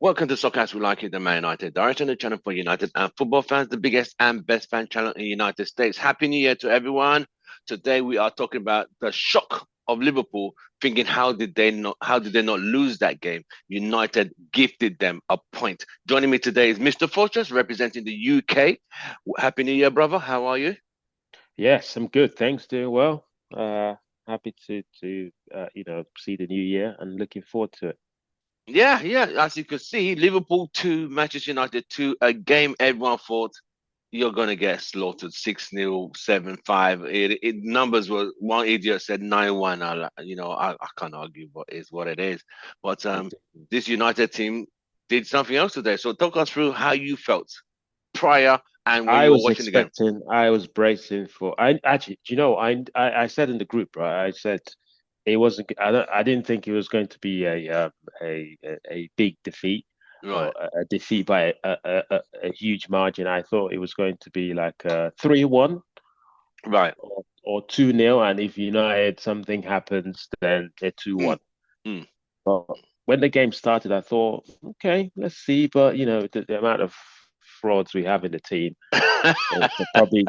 Welcome to Soccer as We Like It, the Man United direction, the channel for United and football fans, the biggest and best fan channel in the United States. Happy New Year to everyone. Today we are talking about the shock of Liverpool, thinking how did they not lose that game? United gifted them a point. Joining me today is Mr. Fortress, representing the UK. Happy New Year, brother. How are you? Yes, I'm good. Thanks, doing well. Happy to see the new year and looking forward to it. Yeah, yeah. As you can see, Liverpool 2, Manchester United 2, a game everyone thought you're gonna get slaughtered 6-0, 7-5. It numbers were one idiot said 9-1. I can't argue, but it's what it is. But this United team did something else today. So talk us through how you felt prior and when I you were was watching the game. expecting, I was bracing for. I actually, do you know, I said in the group, right? I said it wasn't. I didn't think it was going to be a big defeat or Right, a defeat by a huge margin. I thought it was going to be like 3-1 right. or 2-0, and if United something happens, then they're 2-1. Mm, mm. But when the game started, I thought, okay, let's see. But the amount of frauds we have in the team, probably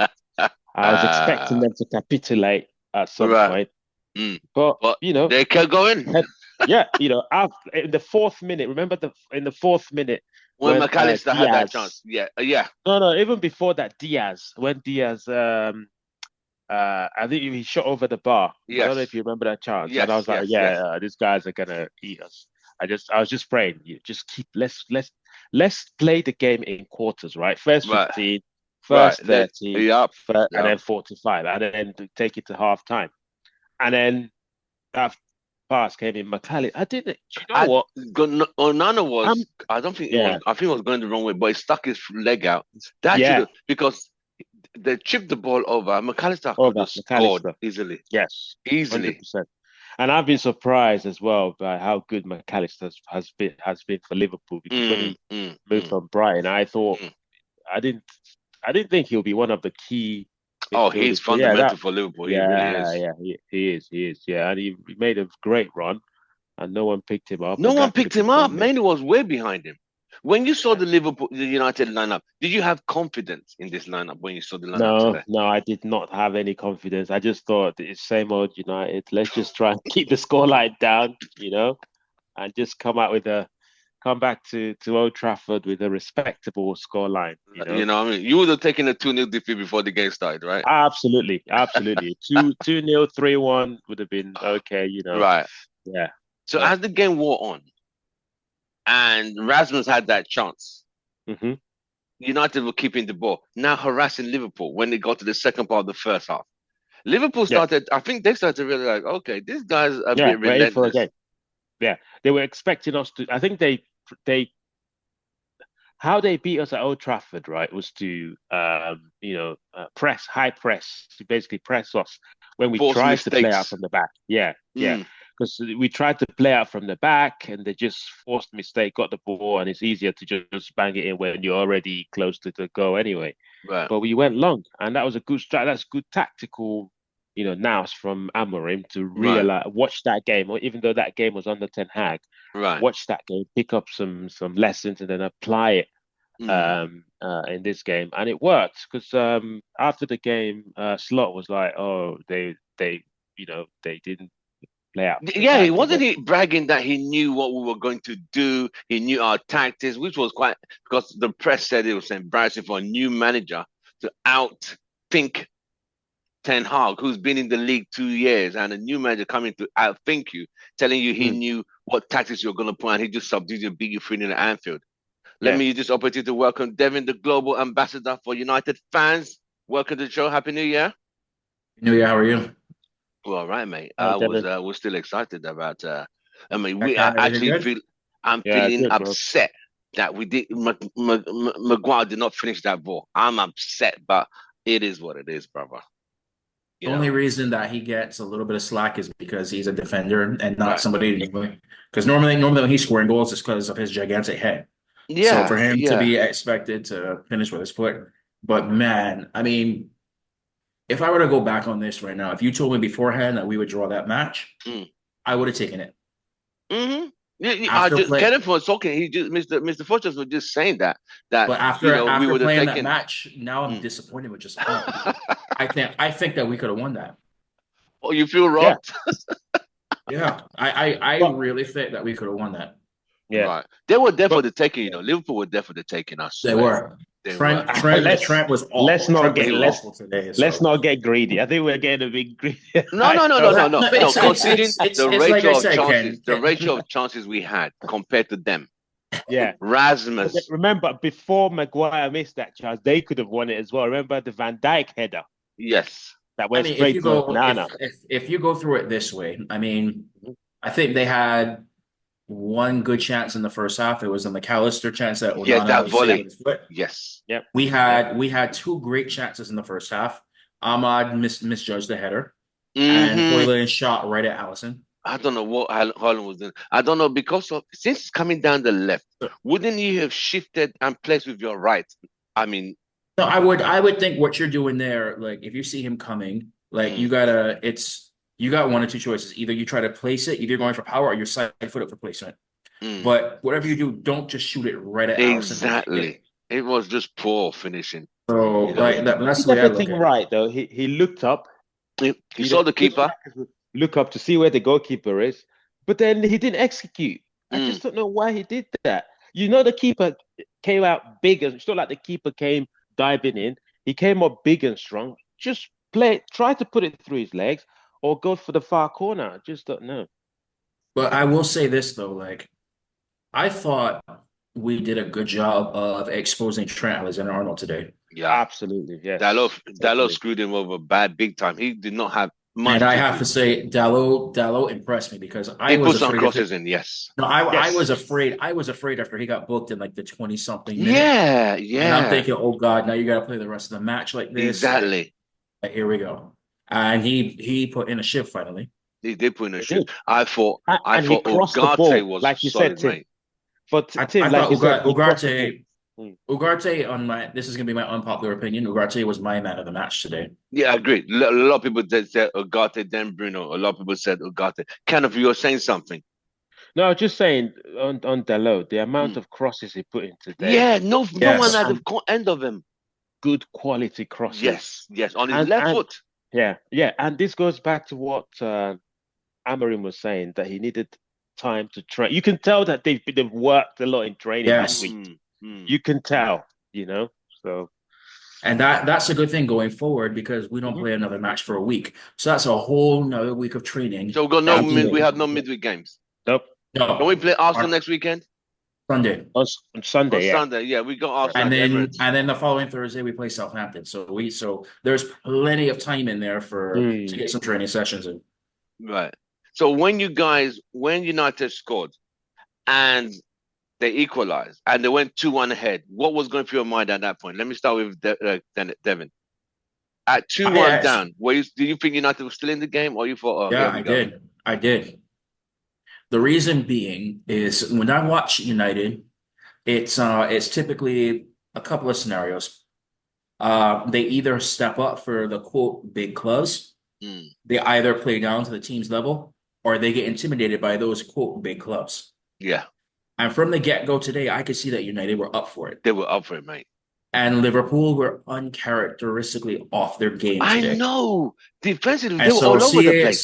I was expecting them to capitulate at some Right. point. Mm. But But they kept going. head- yeah, in the fourth minute, remember the in the fourth minute When when McAllister had that chance. Diaz, Yeah, yeah. no, even before that, when Diaz I think he shot over the bar. I don't know Yes. if you remember that chance. And I Yes, was like, yes, yeah, yes. these guys are gonna eat us. I was just praying, you just keep let's play the game in quarters, right? First Right, 15, right. first 30, Yep, and yep. then 45, and then to take it to half time. And then that pass came in McCallie. I didn't, you know I what? Onana I'm was. I don't think it was. yeah, I think it was going the wrong way, but he stuck his leg out. That should yeah, have because they chipped the ball over. McAllister could over have scored McAllister. easily, Yes, easily. 100%. And I've been surprised as well by how good McAllister has been for Liverpool because when Mm, he mm, moved mm, from Brighton, I thought mm. I didn't I didn't think he'll be one of the key Oh, he's midfielders. But yeah, fundamental for Liverpool. He really is. he is. Yeah, and he made a great run, and no one picked him up, No and one that could picked have been him up. 1-0. Mane was way behind him. When you saw Yeah. the United lineup, did you have confidence in this lineup when you saw the lineup No, today? no, I did not have any confidence. I just thought it's same old United. Let's just try and keep the scoreline down, and just come back to Old Trafford with a respectable scoreline. You know, what I mean, you would have taken a 2-0 defeat before the game started, right? Absolutely, absolutely. Two nil, 3-1 would have been okay. Right. Yeah, So but as the game wore on, and Rasmus had that chance, hmm United were keeping the ball, now harassing Liverpool when they got to the second part of the first half. Liverpool yeah, started, I think they started to realize, like, okay, this guy's a yeah, bit we're in for a relentless. game. Yeah, they were expecting us to. I think they how they beat us at Old Trafford, right, was to press, high press, to basically press us when we Forced tried to play out mistakes. from the back. Yeah, yeah. Mm, Because we tried to play out from the back and they just forced mistake, got the ball, and it's easier to just bang it in when you're already close to the goal anyway. right. But we went long, and that was a good strike. That's good tactical, nous from Amorim to Right. realize, watch that game, or even though that game was under Ten Hag, Right. watch that game, pick up some lessons, and then apply it Mm. in this game, and it worked because after the game, Slot was like, "Oh, they didn't play out from the Yeah, he back. They wasn't went, he bragging that he knew what we were going to do. He knew our tactics, which was quite because the press said it was embarrassing for a new manager to outthink Ten Hag, who's been in the league 2 years, and a new manager coming to outthink you, telling you he mm, knew what tactics you're going to put, and he just subdued you, beat you 3 at Anfield. Let yeah, me use this opportunity to welcome Devin, the global ambassador for United fans. Welcome to the show. Happy New Year. New Year, how are you? Well, right, mate. hi I was Devin, was still excited about. I mean, we I Backhand, everything actually good? feel. I'm yeah, feeling good, bro. upset that we did. Maguire did not finish that ball. I'm upset, but it is what it is, brother. You Only know, reason that he gets a little bit of slack is because he's a defender and not right? somebody because normally when he's scoring goals, it's because of his gigantic head. So for Yeah, him to yeah. be expected to finish with his foot, but man, I mean, if I were to go back on this right now, if you told me beforehand that we would draw that match, Mm. I would have taken it. Hmm. I after just play, Kenneth was talking. He just Mr. Fortress was just saying that but after we after would have playing that taken. match, now I'm Mm. disappointed with just playing because I think that we could have won that. Oh, you feel Yeah, robbed, Yeah, I but really think that we could have won that. yeah, right? They were there for but the taking. yeah. Liverpool were there for the taking. I They swear were. they were. Trent Trent let's Trent was let's awful. not Trent was get He was. awful today. let's So not get greedy. I think we're getting a bit greedy. No, I no, no, no, know. no, well, no, no, no. it's Considering it's it's the it's like I ratio of said, chances, Ken. the ratio of chances we had compared to them, Yeah. But Rasmus. remember, before Maguire missed that chance, they could have won it as well. Remember the Van Dijk header Yes. that I went mean, if straight you to go Nana. if you go through it this way, I mean, I think they had one good chance in the first half. It was a McAllister chance that Yeah, that Onana saved with volley. his foot. Yes. Yep. We Yep. had we had two great chances in the first half. Ahmad misjudged the header, and Hmm. Hoyland shot right at Allison. I don't know what Holland was doing. I don't know because of since it's coming down the left, wouldn't you have shifted and placed with your right? I mean, No, I would think what you're doing there, like if you see him coming, like mm, you got one or two choices. Either you try to place it, either you're going for power or you're side footed for placement. mm, But whatever you do, don't just shoot it right at Allison. He'll take it. exactly. It was just poor finishing. So You know, like that's Did the way I look everything at it. right though. He looked up. he You know, saw the good keeper. strikers would look up to see where the goalkeeper is, but then he didn't execute. I Mm, just don't know why he did that. You know, the keeper came out big and it's not like the keeper came diving in. He came up big and strong. Just try to put it through his legs or go for the far corner. I just don't know. But I will say this though, like I thought we did a good job of exposing Trent Alexander-Arnold today. yeah, Absolutely, yes, Dalot totally. screwed him over bad big time. He did not have And much I to have do. to say, Dalot impressed me because I He was put some afraid of him. crosses in. Yes. No, I Yes, was afraid. I was afraid after he got booked in like the 20 something minute. Yeah, And I'm yeah, thinking, oh God, now you got to play the rest of the match like this. exactly. Like, here we go. And he put in a shift finally. He did put in a he shoot. did. I And he thought crossed the Ugarte ball, was like you said, solid, Tim. mate. But I Tim, like thought you said, he crossed the ball. Ugarte Mm. Ugarte on my this is gonna be my unpopular opinion. Ugarte was my man of the match today. Yeah, I agree. A lot of people said Ugarte, then Bruno. A lot of people said Ugarte. Kind of, you were saying something. No, just saying on Dalot, the amount Mm. of crosses he put in today, Yeah, no one Yes. at the and end of him. good quality crosses. Yes, yes, on his left And foot. yeah, yeah, and this goes back to what Amarim was saying that he needed time to train. You can tell that they've worked a lot in training this Yes. week. Mm, mm. You can tell, you know. So And that's a good thing going forward because we don't mhm. play another match for a week. So that's a whole nother week of training. So we got no That mid. We Absolutely. have no midweek games. Nope. Can we no play Arsenal on next weekend Sunday. On on Sunday, yeah. Sunday? Yeah, we got Yeah. Arsenal And at the then Emirates. and then the following Thursday we play Southampton. So there's plenty of time in there for to Mm. get some training sessions in. Right. So when United scored and they equalized and they went 2-1 ahead, what was going through your mind at that point? Let me start with Devin. At 2-1 Yes. down, did you think United was still in the game, or you thought, oh, here Yeah, we I go? did. I did. The reason being is when I watch United, it's typically a couple of scenarios. They either step up for the quote big clubs, Mm, they either play down to the team's level, or they get intimidated by those quote big clubs. yeah, And from the get-go today, I could see that United were up for it. they were up for it, mate. And Liverpool were uncharacteristically off their game I today. know. Defensively, they And were so all over the place.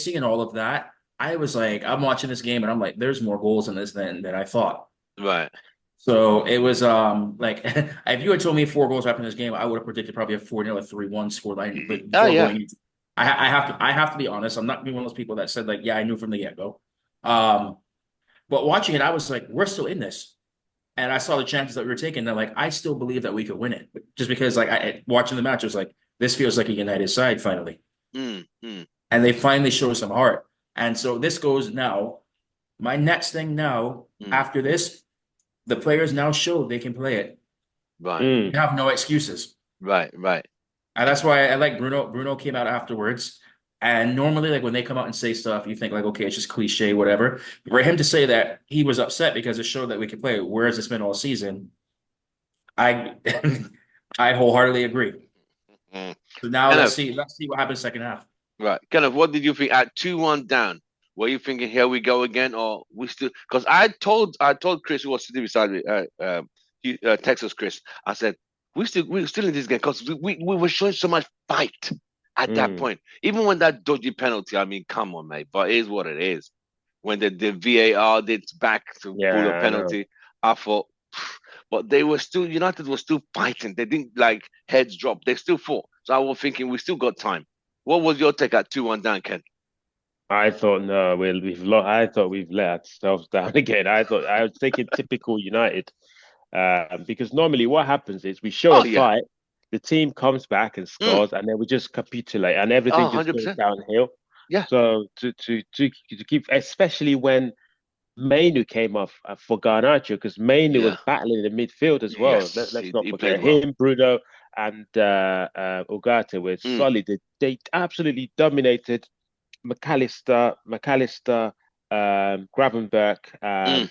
seeing all of that, I was like, I'm watching this game and I'm like, there's more goals in this than I thought. Right. So it was like if you had told me 4 goals happened in this game, I would have predicted probably a 4-0, a 3-1 scoreline. But Oh, before yeah. going into, I have to be honest. I'm not being one of those people that said like, yeah, I knew from the get-go. Um, but watching it, I was like, we're still in this. And I saw the chances that we were taking. And like, I still believe that we could win it. Just because like watching the match, I was like, this feels like a United side finally. Mm, mm, And they finally show some heart. And so this goes now. My next thing now, mm. after this, the players now show they can play it. Right. Mm. They have no excuses. Right. Right. And that's why I like Bruno. Bruno came out afterwards. And normally, like when they come out and say stuff, you think like, okay, it's just cliche, whatever. For him to say that he was upset because it showed that we could play, where has it been all season? I I wholeheartedly agree. Mm. So now Kind let's of, see what happens second half. right. Kind of, what did you think at 2-1 down? were you thinking here we go again, or we still? Because I told Chris who was sitting beside me, Texas Chris. I said we're still in this game because we were showing so much fight at that Mm. point. Even when that dodgy penalty, I mean, come on, mate. But it is what it is. When the VAR did back to pull a Yeah, I know. penalty, I thought, but they were still United was still fighting. They didn't like heads drop. They still fought. So I was thinking we still got time. What was your take at 2-1 down, Ken? I thought no, we've lost. I thought we've let ourselves down again. I was thinking typical United, because normally what happens is we show Oh a yeah. fight, the team comes back and Mm. scores, and then we just capitulate, and Oh, everything just goes 100%. downhill. Yeah. So to keep, especially when Mainu came off for Garnacho, because Mainu was Yeah. battling in the midfield as well. Yes. Let's not He played forget well. him, Bruno, and Ugarte were Mm. solid. They absolutely dominated McAllister, Gravenberch, Mm. and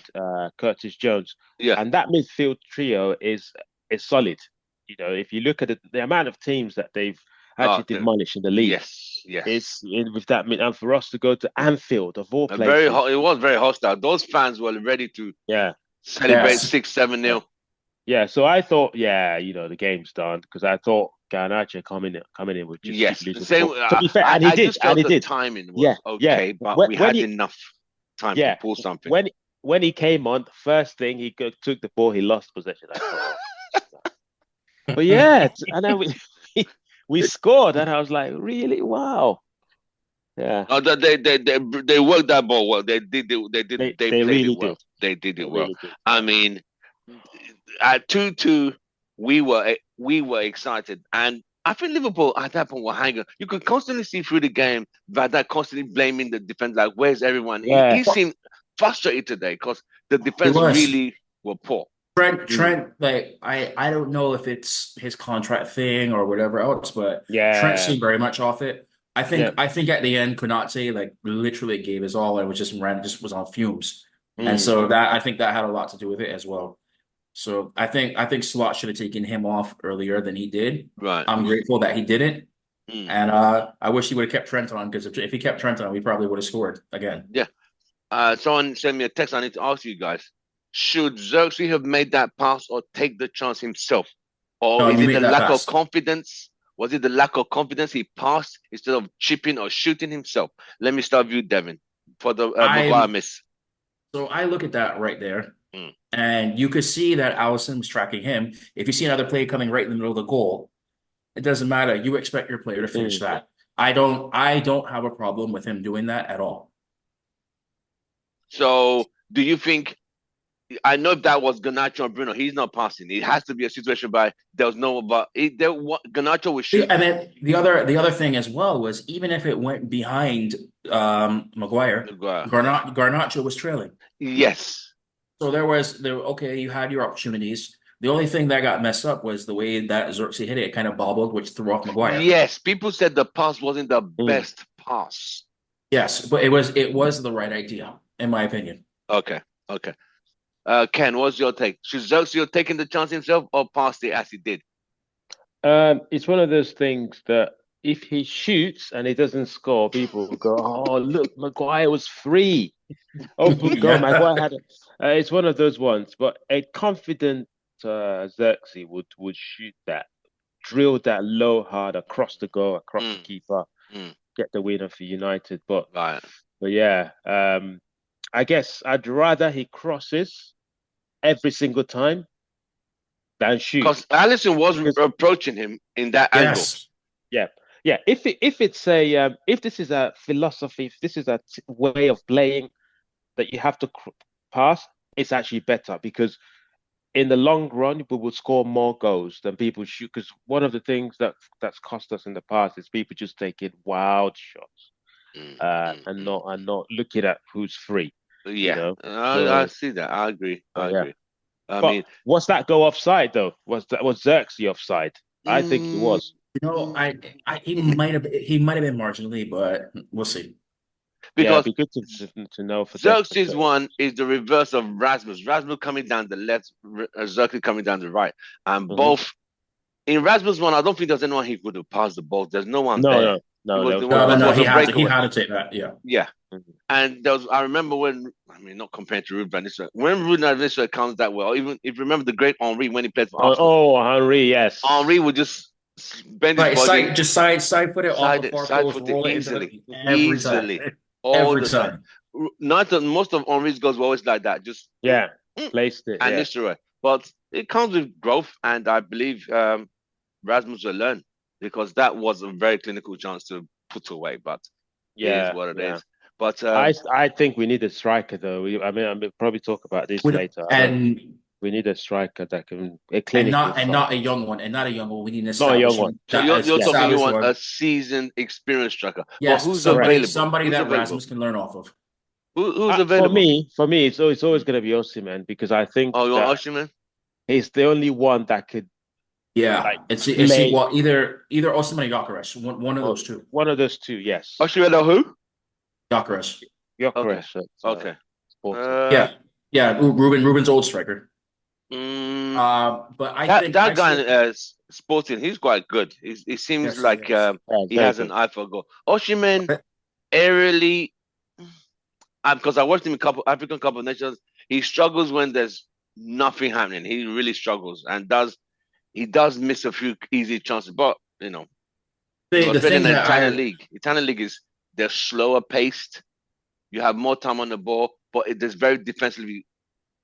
Curtis Jones. Yeah. And that midfield trio is solid. You know, if you look at the amount of teams that they've Oh, actually demolished in the league, yes. Yes. is with that and for us to go to Anfield of all A very places. it was very hostile. Those fans were ready to Yeah, celebrate Yes. 6-7 yeah, nil. yeah. So I thought, yeah, the game's done because I thought Garnacho coming in would just keep Yes. losing the Same. ball. To be fair, and he I did, just and felt he the did. timing Yeah, was yeah. okay, but we When had he, enough time to yeah, pull something. when he came on, the first thing took the ball, he lost possession. I thought, oh. But yeah, and then we scored, and I was like, really, wow, yeah. Oh, they worked that ball well. They They played it really well. did. They did They it well. really did. I Yeah. mean, at 2-2, we were excited, and I think Liverpool at that point were hanging. You could constantly see through the game that constantly blaming the defense, like where's everyone? He, Yeah. he seemed frustrated today because the It defense was. really were poor. Mm. Trent, like I don't know if it's his contract thing or whatever else, but Trent Yeah. seemed very much off it. I Yeah. think I think at the end, Konate like literally gave his all and just was on fumes. And Mm. so that I think that had a lot to do with it as well. So I think Slot should have taken him off earlier than he did. Right. I'm grateful that he didn't. Mm. And I wish he would have kept Trent on because if he kept Trent on, we probably would have scored again. Yeah. Someone sent me a text. I need to ask you guys: should Xerxes have made that pass or take the chance himself, or No, is you it the made that lack of pass. confidence? Was it the lack of confidence he passed instead of chipping or shooting himself? Let me start with you, Devin, for the Maguire I miss. So I look at that right there, Mm. and you could see that Allison was tracking him. If you see another play coming right in the middle of the goal, it doesn't matter. You expect your player to finish Mm. that. I don't have a problem with him doing that at all. So, do you think? I know if that was Ganacho and Bruno, he's not passing. It has to be a situation by there was no, but Ganacho will shoot. And then the other thing as well was even if it went behind Maguire, Maguire. Garnacho was trailing. Yes. So okay, you had your opportunities. The only thing that got messed up was the way that Xerxes hit it. It kind of bobbled, which threw off Maguire. Yes. People said the pass wasn't the Mm. best pass. Yes, but it was the right idea, in my opinion. Okay. Okay. Ken, what's your take? Should Xerxes have taken the chance himself or passed it as he did? It's one of those things that if he shoots and he doesn't score, people will go, "Oh, look, Maguire was free. Oh, good God, Maguire Yeah. had it." It's one of those ones. But a confident Xerxes would shoot that, drill that low hard across the goal, across the Mm, keeper, mm, get the winner for United. But right. but yeah, I guess I'd rather he crosses every single time than shoot. Because Allison was Because approaching him in that angle. Yes. yeah, yeah. If this is a philosophy, if this is a way of playing that you have to pass, it's actually better because in the long run, we will score more goals than people shoot. Because one of the things that's cost us in the past is people just taking wild shots, Mm, and not looking at who's free. Yeah, I So see that. I agree. I yeah. agree. I But mean, was that go offside though? Was Xerxes offside? I think he mm, was. He might have been marginally, but we'll see. Yeah, it'd because be good to know for Xerxes one is the reverse of Rasmus. Rasmus coming down the left, Xerxes coming down the right, and Mhm. both in Rasmus one. I don't think there's anyone he could have passed the ball. There's no one No, there. no, No, was Liverpool. No, it was he a he breakaway. had to take that. Yeah. Yeah. Mhm. And there was, I remember when, I mean, not compared to Ruben van Nistelrooy, when Ruben van Nistelrooy comes that well, even if you remember the great Henri when he played for Arsenal, Henry, yes. Henri would just bend his Like body, just side foot it off the far side post, foot it roll it into easily, the every time. all Every the time. time. Not that most of Henri's goals were always like that, just Yeah, mm, placed it. and Yeah, Nistelrooy. But it comes with growth, and I believe Rasmus will learn because that was a very clinical chance to put away. But it is yeah, what it yeah. is. But I think we need a striker though. I mean, probably talk about this With later. I don't. and We need a striker that can a clinical not striker, a young one, and not a young one. We need an not a young established one. one. so That is you're talking you established want a one. seasoned, experienced striker. But Yes, who's Correct. available? somebody Who's that available? Rasmus can learn off of. Who's For available? me, it's always going to be Osimhen because I think Oh, you want that Osimhen? he's the only one that could Yeah, like it's play well either Osimhen or Gyökeres, one of on those two. one of those two. Yes, Osimhen or who? Gyökeres. Okay, Gyökeres at okay. Sporting. Yeah, yeah. Ruben's old striker. Mm, But I that think I that guy still Sporting, he's quite good. He seems yes he like is. Yeah, he very has an good. eye for goal. Osimhen aerially, because I watched him in couple African Cup of Nations, he struggles when there's nothing happening. He really struggles and does miss a few easy chances. But The you're the playing thing in the that Italian I league. Italian league is they're slower paced. You have more time on the ball, but it is very defensively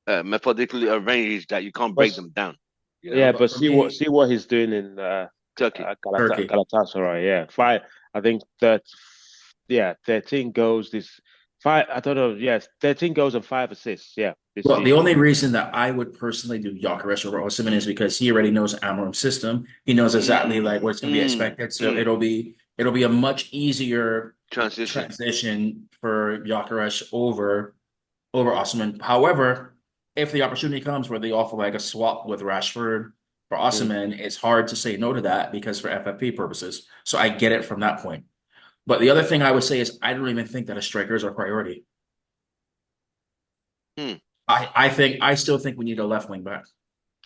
methodically arranged that you can't break But them down. yeah, but but for me see what he's doing in Turkey. Turkey. Galatasaray. Yeah, five. I think that. Yeah, 13 goals. This five. I don't know. Yes, 13 goals and 5 assists. Yeah, this Well, the season. only reason that I would personally do Gyökeres over Osimhen is because he already knows Amorim's system. He knows exactly like Mm, what's going to be expected. So mm. it'll be a much easier Transition. transition for Gyökeres over Osimhen. However, if the opportunity comes where they offer like a swap with Rashford for Mm. Osimhen, it's hard to say no to that because for FFP purposes. So I get it from that point. But the other thing I would say is I don't even think that a striker is our priority. Mm. I still think we need a left wing back.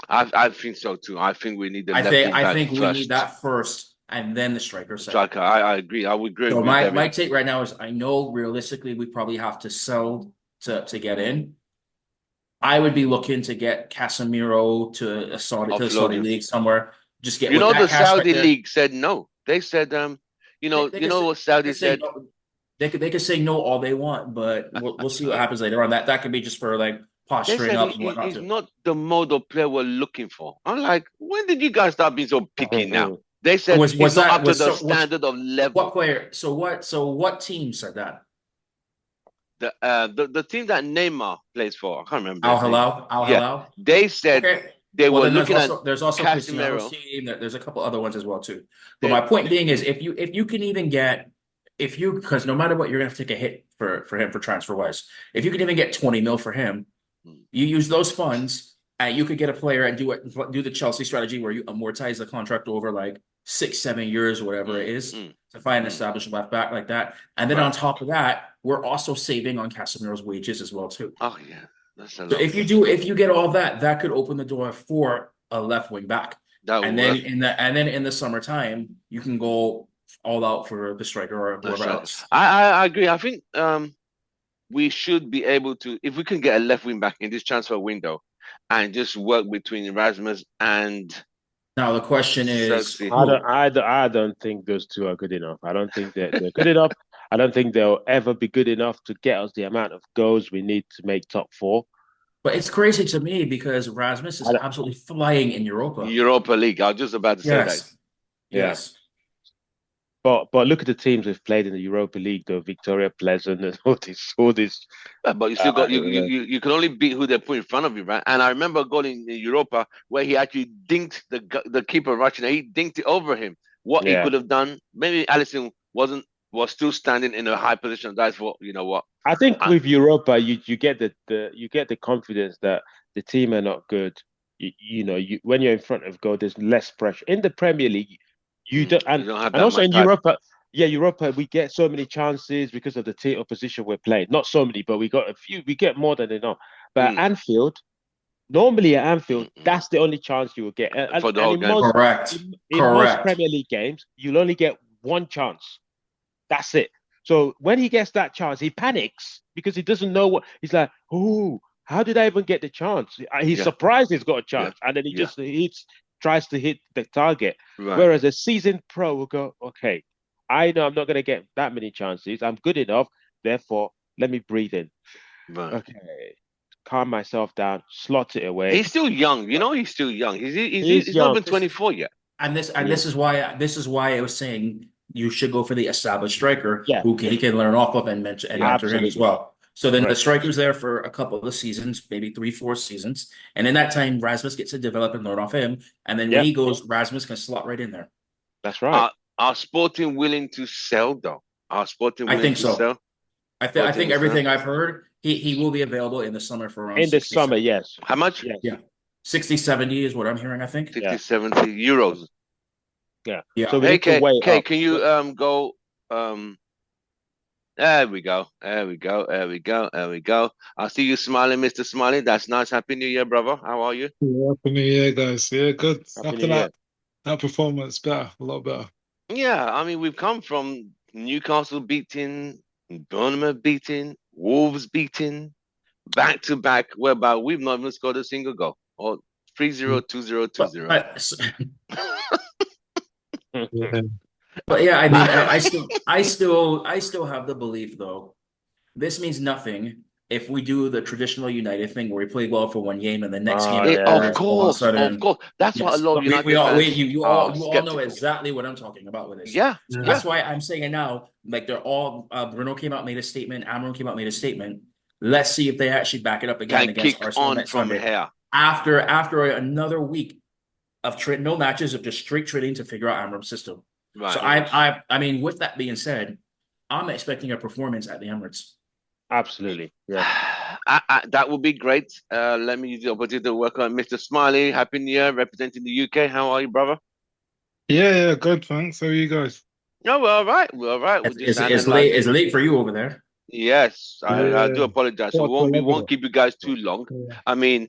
I think so too. I think we need the I left think wing I back think we need first. that first and then the striker second. Striker. I agree. I would agree So with my Devin. take right now is I know realistically we probably have to sell to get in. I would be looking to get Casemiro to the Offload Saudi him. league somewhere. Just get You with know that the cash right Saudi there. league said no. They said They you could know say what they Saudi could say said. no. They could say no all they want, but we'll see what happens later on. That could be just for like They posturing said up and whatnot he's too. not the mode of player we're looking for. I'm like, when did you guys start being so picky now? Mhm. They said he's Was not that up to was the so was standard of what level. player? So what team said that? The team that Neymar plays for, I can't remember Al their name. Hilal, Al Yeah, Hilal. they said Okay. they Well, were then there's looking at also there's also Cristiano's Casemiro. team. There's a couple other ones as well too. But They, my point they being is, if you can even get if you because no matter what, you're gonna have to take a hit for him for transfer wise. If you can even get 20 mil for him, you use those funds and you could get a player and do the Chelsea strategy where you amortize the contract over like 6, 7 years, whatever it is, to find an established left back like that. And then on right. top of that, we're also saving on Casemiro's wages as well too. Oh yeah, that's a So lot. if you get all that, that could open the door for a left wing back. That would And then work. in the summertime, you can go all out for the striker or That's whoever right. else. I agree. I think we should be able to, if we can get a left wing back in this transfer window, and just work between Erasmus and Now the question is Xerxes. who? I don't think those two are good enough. I don't think they're good enough. I don't think they'll ever be good enough to get us the amount of goals we need to make top four. But it's crazy to me because Rasmus is I don't, absolutely flying in Europa. Europa League. I was just about to say that. Yes. yeah. Yes. But look at the teams we've played in the Europa League, though. Victoria Pleasant and all this. But you still got Yeah. you can only beat who they put in front of you, right? And I remember a goal in Europa where he actually dinked the keeper rushing. He dinked it over him. What he Yeah. could have done, maybe Allison was still standing in a high position. That's what you know what. I think I, with Europa, you get you get the confidence that the team are not good. When you're in front of goal, there's less pressure. In the Premier League, you don't, you don't have and that also much in type. Europa, Europa, we get so many chances because of the team opposition we're playing. Not so many, but we got a few. We get more than enough. But at Anfield, normally at Anfield, that's the only chance you will get. For the And whole in game. Correct. most Correct. Premier League games, you'll only get one chance. That's it. So when he gets that chance, he panics because he doesn't know what he's like. Oh, how did I even get the chance? He's Yeah, surprised he's got a yeah, chance, and then he yeah. just tries to hit the target. Right, Whereas a seasoned pro will go, okay, I know I'm not going to get that many chances. I'm good enough. Therefore, let me breathe in. right. Okay, calm myself down, slot it away. He's still young, he's still young. He's He's not young. even 24 yet. And this and Yeah, this is why I was saying you should go for the established striker yeah, who he can learn off of and Yeah, mentor him as absolutely. well. So then the Correct. striker's there for a couple of seasons, maybe 3, 4 seasons, and in that time, Rasmus gets to develop and learn off him. And then when Yep, he goes, Rasmus can slot right in there. that's right. are Sporting willing to sell though? Are Sporting I willing think to so. sell? I Sporting think will sell. everything I've heard, he will be available in the summer for around In the 60, summer, 70. yes, How much? yes, Yeah. 60, 70 is what I'm hearing, I think. 60, yeah, 70 euros. yeah. Yeah. So we Hey, need to Kay, weigh Kay, up. can you go there we go. There we go. There we go. There we go. I see you smiling, Mr. Smiley. That's nice. Happy New Year, brother. How are you? Yeah, Happy New Year, guys. Yeah, good. Happy New After Year. that performance, better, a lot better. Yeah, I mean, we've come from Newcastle beating, Bournemouth beating, Wolves beating, back to back, whereby we've not even scored a single goal. Or 3-0, 2-0, But 2-0. Yeah. but yeah, I mean, I still have the belief though. This means nothing if we do the traditional United thing where we play well for one game and the next game Oh Of yeah, afterwards, all of a course, of sudden, course. That's what a yes. lot of But we United all fans you are all know skeptical. exactly what I'm talking about with this. Yeah, So yeah. that's why I'm saying it now. Like they're all Bruno came out, made a statement, Amram came out, made a statement. Let's see if they actually back it up again Can against kick Arsenal on next from Sunday. here. After another week of no matches of just straight training to figure out Amram's system. So Right. I mean, with that being said, I'm expecting a performance at the Emirates. absolutely. Yeah. That would be great. Let me use the opportunity to welcome Mr. Smiley. Happy New Year, representing the UK. How are you, brother? Yeah, good, thanks. How are you guys? No, we're all right. We're all right. We're just It's late. analyzing. It's late for you over there. Yes, I do Yeah, apologize. So quarter to we 11. won't keep you guys too long. Yeah. I mean,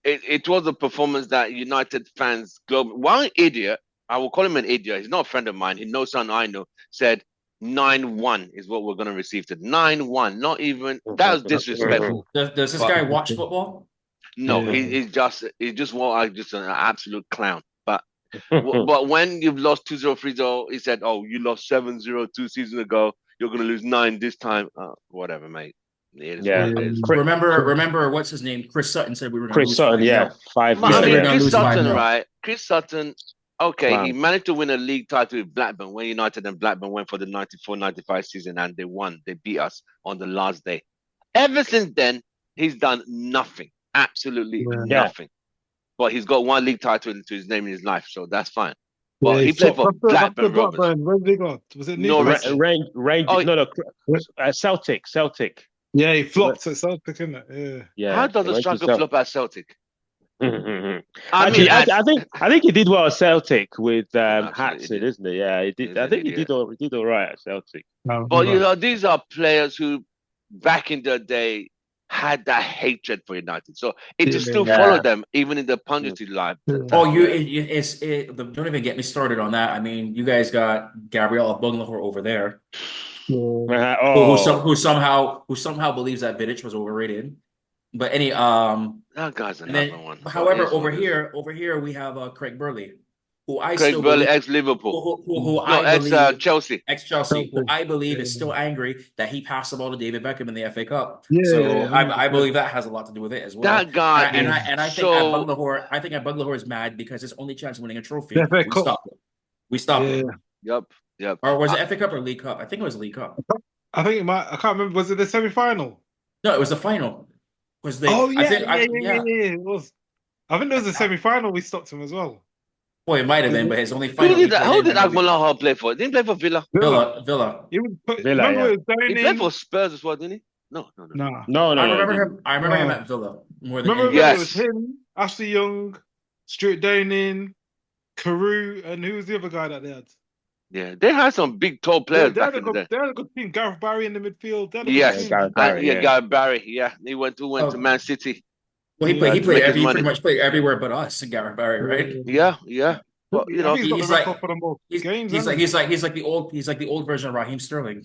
it was a performance that United fans global. One idiot, I will call him an idiot. He's not a friend of mine. He knows someone I know. Said 9-1 is what we're going to receive to 9-1. Not even that was disrespectful. Does this But guy watch football? no, Yeah. he's just just an absolute clown. But when you've lost 2-0, 3-0, he said, "Oh, you lost 7-0 2 seasons ago. You're going to lose 9 this time." Whatever, mate. It is what Yeah. it is. Remember what's his name? Chris Sutton said we were going to Chris lose Sutton, 5-0. yeah, five I He said nil. we're mean, Yeah. gonna Chris lose Sutton, 5-0. right? Chris Sutton, okay, he Wow. managed to win a league title with Blackburn when United and Blackburn went for the 94-95 season and they won. They beat us on the last day. Ever since then, he's done nothing. Absolutely Yeah. Yeah. nothing. But he's got one league title into his name in his life, so that's fine. Yeah, But he played for after Blackburn Rovers. Blackburn, where did he go? Was it Norwich. Newcastle? Range. Oh, No, Celtic. Yeah, he flopped at Celtic, isn't it? Yeah. Yeah. how does he a went to striker flop at Celtic? Mhm. I Actually, mean, I think he did well at Celtic with absolutely Hatson, did. isn't it? Yeah, he did. He's I an think he idiot. did all right at Celtic. No, But no. these are players who, back in the day, had that hatred for United, so it just still Yeah. followed them even in the punditry live. Yeah. Oh, don't even get me started on that. I mean, you guys got Gabriel Agbonlahor over there, Yeah. who somehow believes that Vidic was overrated. But That guy's and another then, one. But however, it's what it is. over here we have Craig Burley, who I Craig still Burley, believe, ex-Liverpool, who no, I believe Chelsea. ex-Chelsea, who Chelsea. I believe is Yeah. still angry that he passed the ball to David Beckham in the FA Cup. Yeah, So I 100%. believe that has a lot to do with it as well. That guy And I is think so. Agbonlahor is mad because his only chance of winning a trophy, The FA we Cup. stopped it. We stopped Yeah. it. Yep. Or was it FA Cup or League Cup? I think it was League Cup. I think it might. I can't remember. Was it the semi-final? No, it was the final. Was they? Oh I yeah, think. yeah. It was. I think there was a semi-final. We stopped him as well. Well, it might have been, but his only Who final. did that? Who did was Agbonlahor play for? Didn't he play for Villa? Villa. He was. Villa, Remember, yeah. it was He played for Spurs as well, didn't he? No. Nah. No, I remember he didn't. him. I remember him No. at Villa more than Remember, anything. it was Yes. him, Ashley Young, Stuart Downing, Carew, and who was the other guy that they had? Yeah, they had some big tall players They back had a in the day. good. They had a good team. Gareth Barry in the midfield. They had a good Yes, team. Gareth Barry, yeah. Gareth Barry. Yeah, he went to Oh. Man City. Well, he to played. make his He money. pretty much played everywhere but us. Gareth Barry, right? Yeah. But I think he's got the He's record like for the most he's games, he's hasn't like he? he's like the old version of Raheem Sterling.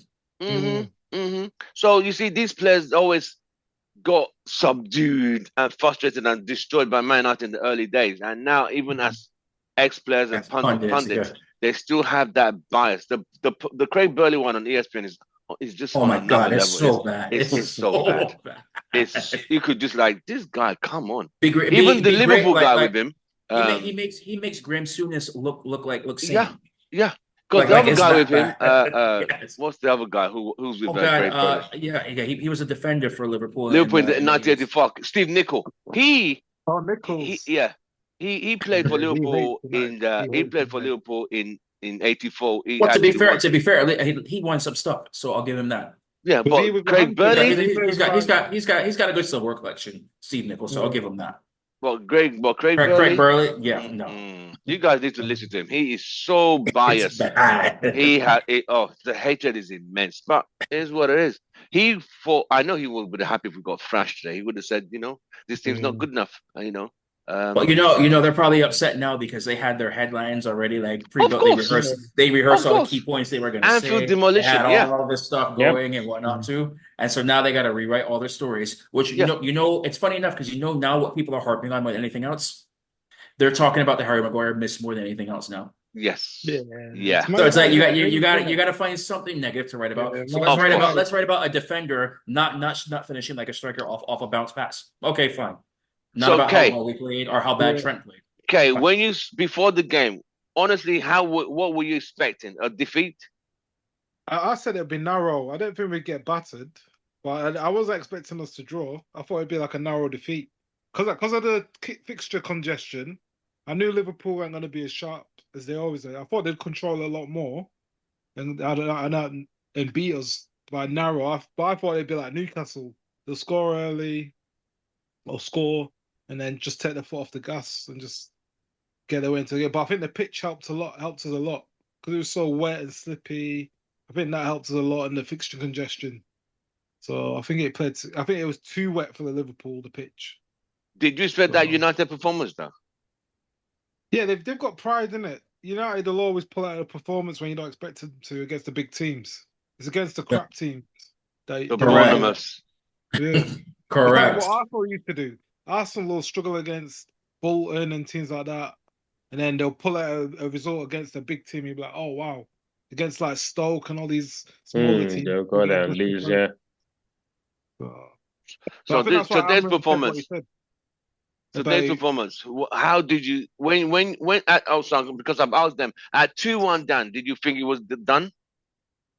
So you see, these players always got subdued and frustrated and destroyed by Man United in the early days, and now even as ex-players and That's pundits. pundits, Yeah. they still have that bias. The Craig Burley one on ESPN is just Oh on my another God, it's level. so bad. It's It's so bad. so bad. It's you could just like this guy. Come on, Be great. even the Be great. Liverpool guy with him. He makes Graham Souness look Yeah, sane. yeah. Because the Like other it's guy with that him, bad. Yes. what's the other guy who's Oh with God. Craig Burley? Yeah. He was a defender for Liverpool Liverpool in the in the 80s. 1984. Steve Nicol. Oh, He Nichols. yeah. He played for He hates Liverpool United. he played for Liverpool in 84. He Well, actually won. to be fair, he won some stuff, so I'll give him that. Yeah, Because he but was a Craig handful. Burley, He played He's got a good silver collection, Steve Nichols, so I'll give him that. Craig Craig Burley. Burley, yeah, no. You guys need to listen to him. He is so It's biased. bad. He had it. Oh, the hatred is immense, but it is what it is. I know he would be happy if we got thrashed today. He would have said, this team's not good enough. Well, they're probably upset now because they had their headlines already, like Of pre-built. course, They rehearsed of all the course. key points they were going to Anfield say. They demolition, had yeah. all this stuff going and whatnot too, and so now they got to rewrite all their stories. Which Yeah. It's funny enough because now what people are harping on more than anything else. They're talking about the Harry Maguire miss more than anything else now. Yes. Yeah. So it's like you got to find something negative to write about. Yeah, So man. let's write about a defender not finishing like a striker off a bounce pass. Okay, fine. Not So, about okay. how well we played or how bad Trent played. Okay, Fine. before the game, honestly, what were you expecting? A defeat? I said it'd be narrow. I don't think we'd get battered, but I wasn't expecting us to draw. I thought it'd be like a narrow defeat because of the fixture congestion. I knew Liverpool weren't going to be as sharp as they always are. I thought they'd control a lot more and beat us by narrow. But I thought it'd be like Newcastle. They'll score early or score and then just take the foot off the gas and just get their way into the game. But I think the pitch helped us a lot because it was so wet and slippy. I think that helped us a lot in the fixture congestion. So I think it was too wet for the Liverpool, the pitch. Did you expect that United performance though? Yeah, they've got pride in it. United will always pull out a performance when you don't expect them to against the big teams. It's against the crap teams. The Bournemouth. Yeah. Correct. It's like what Arsenal used to do. Arsenal will struggle against Bolton and teams like that. And then they'll pull out a result against a big team. You'll be like, oh, wow. Against like Stoke and all these smaller teams. They'll go there and lose, yeah. So today's performance. Today's performance. How did you because I've asked them at 2-1 down, did you think it was done?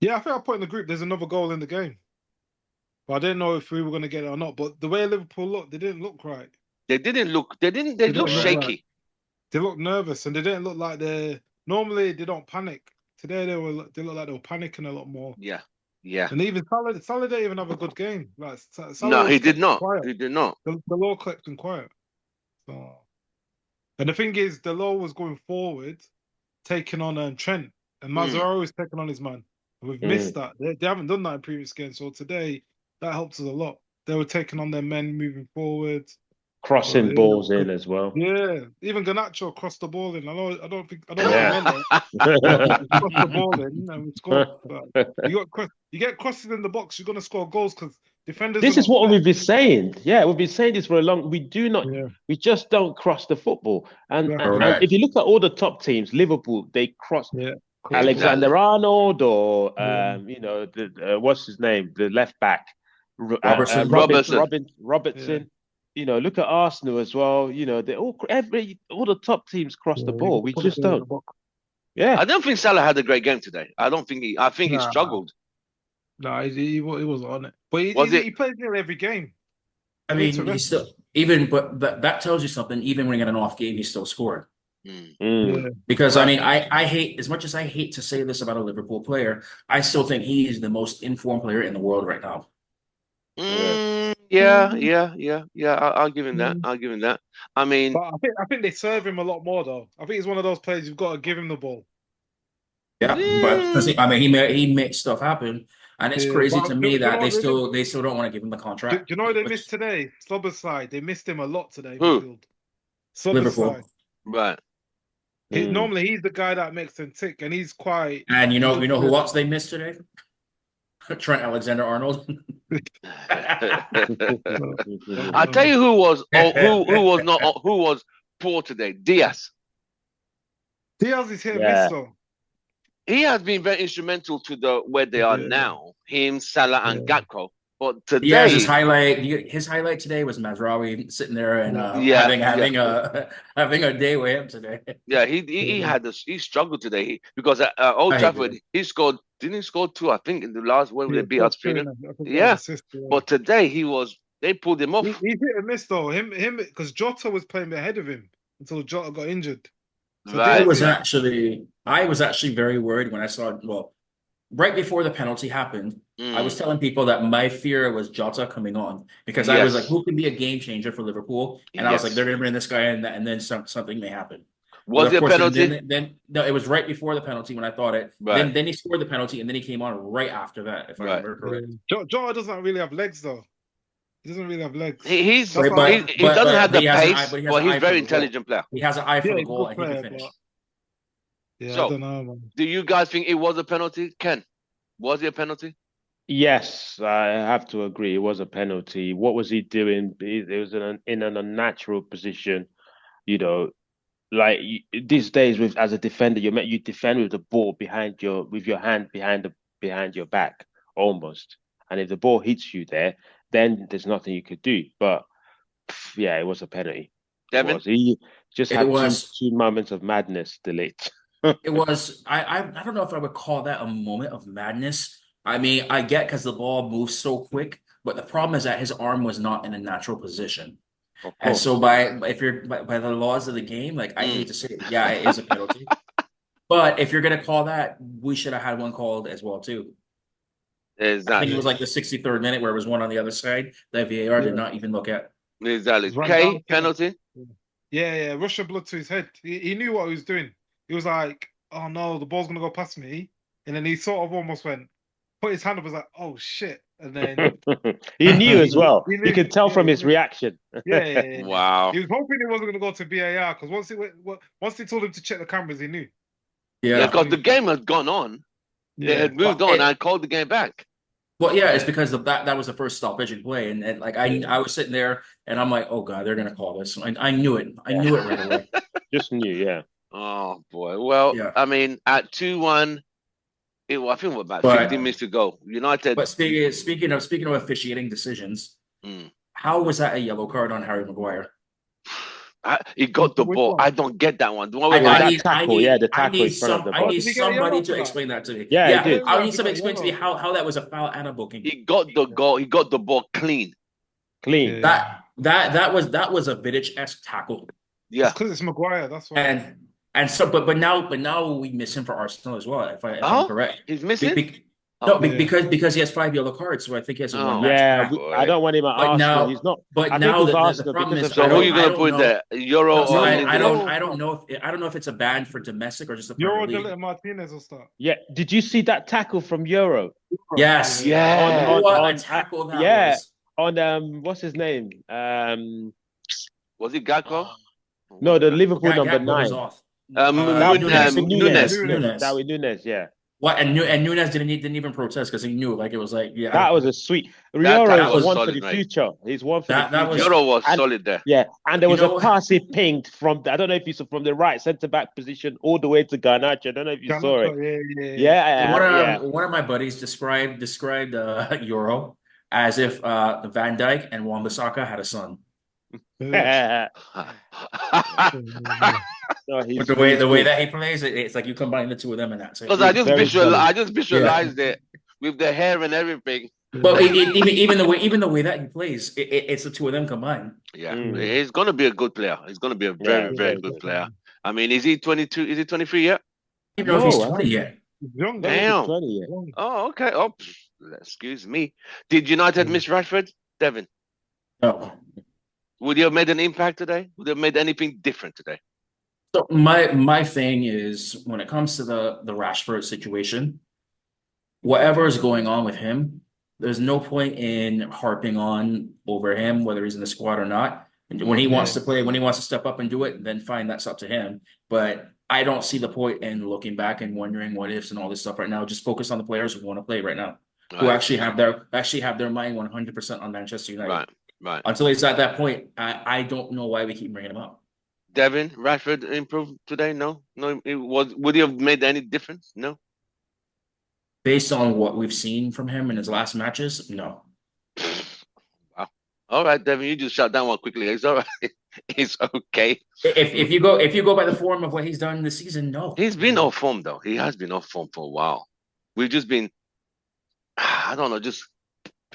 Yeah, I think I put in the group there's another goal in the game. But I didn't know if we were going to get it or not. But the way Liverpool looked, they didn't look right. They looked shaky. Right. They looked nervous and they didn't look like normally they don't panic. Today they looked like they were panicking a lot more. Yeah. And even Salah didn't even have a good game. Like no, he did not. Quiet. He did not. The law kept him quiet. So, and the thing is, the law was going forward, taking on Trent, and Mazzaro was taking on his man. And we've missed that. They haven't done that in previous games. So today, that helps us a lot. They were taking on their men moving forward. Crossing balls in as well. Yeah, even Garnacho crossed the ball in. I don't know if he meant Yeah. that. Crossed the ball in and we scored. But you get crosses in the box, you're gonna score goals because defenders. This is what we've been saying. Yeah, we've been saying this for a long. We just don't cross the football. And if you look at all the top teams, Liverpool, they cross. Yeah. Alexander Arnold or what's his name, the left back, Robertson. Robertson. Yeah. Look at Arsenal as well. They all the top teams cross the ball. We just don't. Yeah, I don't think Salah had a great game today. I think he struggled. No, he was on it, but he plays nearly every game. I mean, he's still but that tells you something. Even when he got an off game, he still scored. Yeah. Because I mean, I hate, as much as I hate to say this about a Liverpool player, I still think he's the most informed player in the world right now. Yeah. I'll give him that. I mean, but I think they serve him a lot more though. I think he's one of those players you've got to give him the ball. Yeah, but I mean, he makes stuff happen, and it's crazy to me that they still don't want to give him the contract. Do you know what they missed today? Slobber's side. They missed him a lot today. Who? Liverpool. Right. Mm. Normally he's the guy that makes them tick, and he's quite. And He you looks know who good. else they missed today? Trent Alexander-Arnold. I'll tell you who was not who was poor today. Diaz. Diaz is hit and miss Yeah. though. He has been very instrumental to the where they are Yeah. now. Him, Salah, and Yeah. Gakpo. But Yeah, his today, highlight today was Mazraoui sitting there and yeah, having a having a day with him today. yeah, he had this. He struggled today because at Old I hate Trafford it. he scored. Didn't he score two? I think in the last when they Yeah, beat us top 3. two, I think that was Yeah, assist, yeah. but today they pulled him off. He hit and miss though. Him, because Jota was playing ahead of him until Jota got injured. So Right, Diaz, I was actually very worried when I saw, well, right before the penalty happened. I was telling people that my fear was Jota coming on because I was like, Yes, who can be a game changer for Liverpool? And I was like, they're yes. going to bring this guy in, and then something may happen. But Was of it a course, penalty? then no, it was right before the penalty when I thought it. Right, Then he scored the penalty, and then he came on right after that, if I right. remember correct. Jota doesn't really have legs though. He doesn't really have legs. He's That's Right, why. he doesn't have but the he has an eye, pace, but he has but an he's eye very for the goal. intelligent player. He has an eye for Yeah, the he's a goal, good and he player, can finish. but yeah, I So, don't know, man. do you guys think it was a penalty? Ken, was it a penalty? Yes, I have to agree. It was a penalty. What was he doing? It was in an unnatural position. You know, like these days, with as a defender, you defend with the ball with your hand behind your back almost. And if the ball hits you there, then there's nothing you could do. But yeah, it was a penalty. It Devin? was. He just It had was. two moments of madness delete. It was. I don't know if I would call that a moment of madness. I mean, I get because the ball moves so quick, but the problem is that his arm was not in a natural position. Of And so course. by the laws of the game, like I hate to say it, yeah, it is a penalty. But if you're gonna call that, we should have had one called as well too. I think it was Exactly. like the 63rd minute where it was one on the other side that VAR did Yeah, not even look at. Exactly. it's right K, down. penalty? Yeah. Russian blood to his head. He knew what he was doing. He was like, "Oh no, the ball's gonna go past me," and then he sort of almost put his hand up, was like, "Oh shit," and then He knew as well. he You knew, could tell from his yeah. reaction. Yeah. Wow. He was hoping it wasn't gonna go to VAR because once they told him to check the cameras, he knew. Yeah, Yeah. because the game had gone on. They Yeah, had moved Well, on and called the game back. yeah, it's because of that was the first stoppage in play, and like I was sitting there and I'm like, oh god, they're gonna call this. I knew it. I knew it right away. Just knew, yeah. Oh boy. Well, Yeah. I mean, at 2-1, I think we're about But 15 minutes to go. United. but speaking of officiating decisions, Mm. how was that a yellow card on Harry Maguire? He got the Which ball. one? I don't get that one. The one I, where Yeah, I like, need, that I tackle, need, yeah, the I tackle need in front of the I body. need Did he get a somebody yellow to for that? explain that to me. Yeah, he Yeah, did. I need He somebody got to explain to me yellow. how that was a foul and a booking. he got the goal. He got the ball clean. Clean. Yeah. That was a Vidic-esque tackle. Yeah. It's because it's Maguire. That's why. And so but now we miss him for Arsenal as well, if I'm Oh, correct. he's missing. No, Yeah. because he has 5 yellow cards, so I think he has a one Oh, match. Yeah, boy. I don't want him at But Arsenal. now- He's not. But I now think with the Arsenal problem because is of So the who are you I gonna don't put in know. there? Euro So or I Lindelof? don't know if it's a ban for domestic or just a Euro Premier League. Delita Martinez will start. Yeah, did you see that tackle from Euro Yes. Yeah. What a tackle that yeah. was. on what's his name? Was it Gakpo? No, the Liverpool Gakpo number was 9. off. Nunes. Nunes. Darwin Nunes, yeah. What and Nunes didn't even protest because he knew, like, it was like, yeah. That was a sweet. That Euro tackle is was one solid, for the mate. future. He's one for That the future. was- Euro was And- solid there. Yeah, and there You was a know- pass he pinged from I don't know if you saw from the right centre back position all the way to Garnacho. I don't know if you saw it. Yeah. One of my buddies described Euro as if Van Dijk and Wan-Bissaka had a son. Yeah. No, But the way that he plays, it's like you combine the two of them in that. Because I He's very just visualized it with the hair and everything. But even the way that he plays, it's the two of them combined. Yeah, Mm. he's gonna be a good player. He's gonna be a very, very good player. I mean, is he 22? Is he 23 yet? I don't know if he's No, 20 yet. Young, Damn. 20, yeah. Oh, okay. Oh, excuse me. Did United miss Rashford, Devin? No. Would he have made an impact today? Would he have made anything different today? So my thing is when it comes to the Rashford situation, whatever is going on with him, there's no point in harping on over him, whether he's in the squad or not. When he wants to play, when he wants to step up and do it, then fine, that's up to him. But I don't see the point in looking back and wondering what ifs and all this stuff right now. Just focus on the players who want to play right now, who actually have their mind 100% on Manchester United. Right. Until he's at that point, I don't know why we keep bringing him up. Devin, Rashford improved today? No. Would he have made any difference? No. Based on what we've seen from him in his last matches, no. Wow. All right, Devin, you just shut down one quickly. It's all right. It's okay. If you go by the form of what he's done this season, no. He's been off form though. He has been off form for a while. We've just been, I don't know, just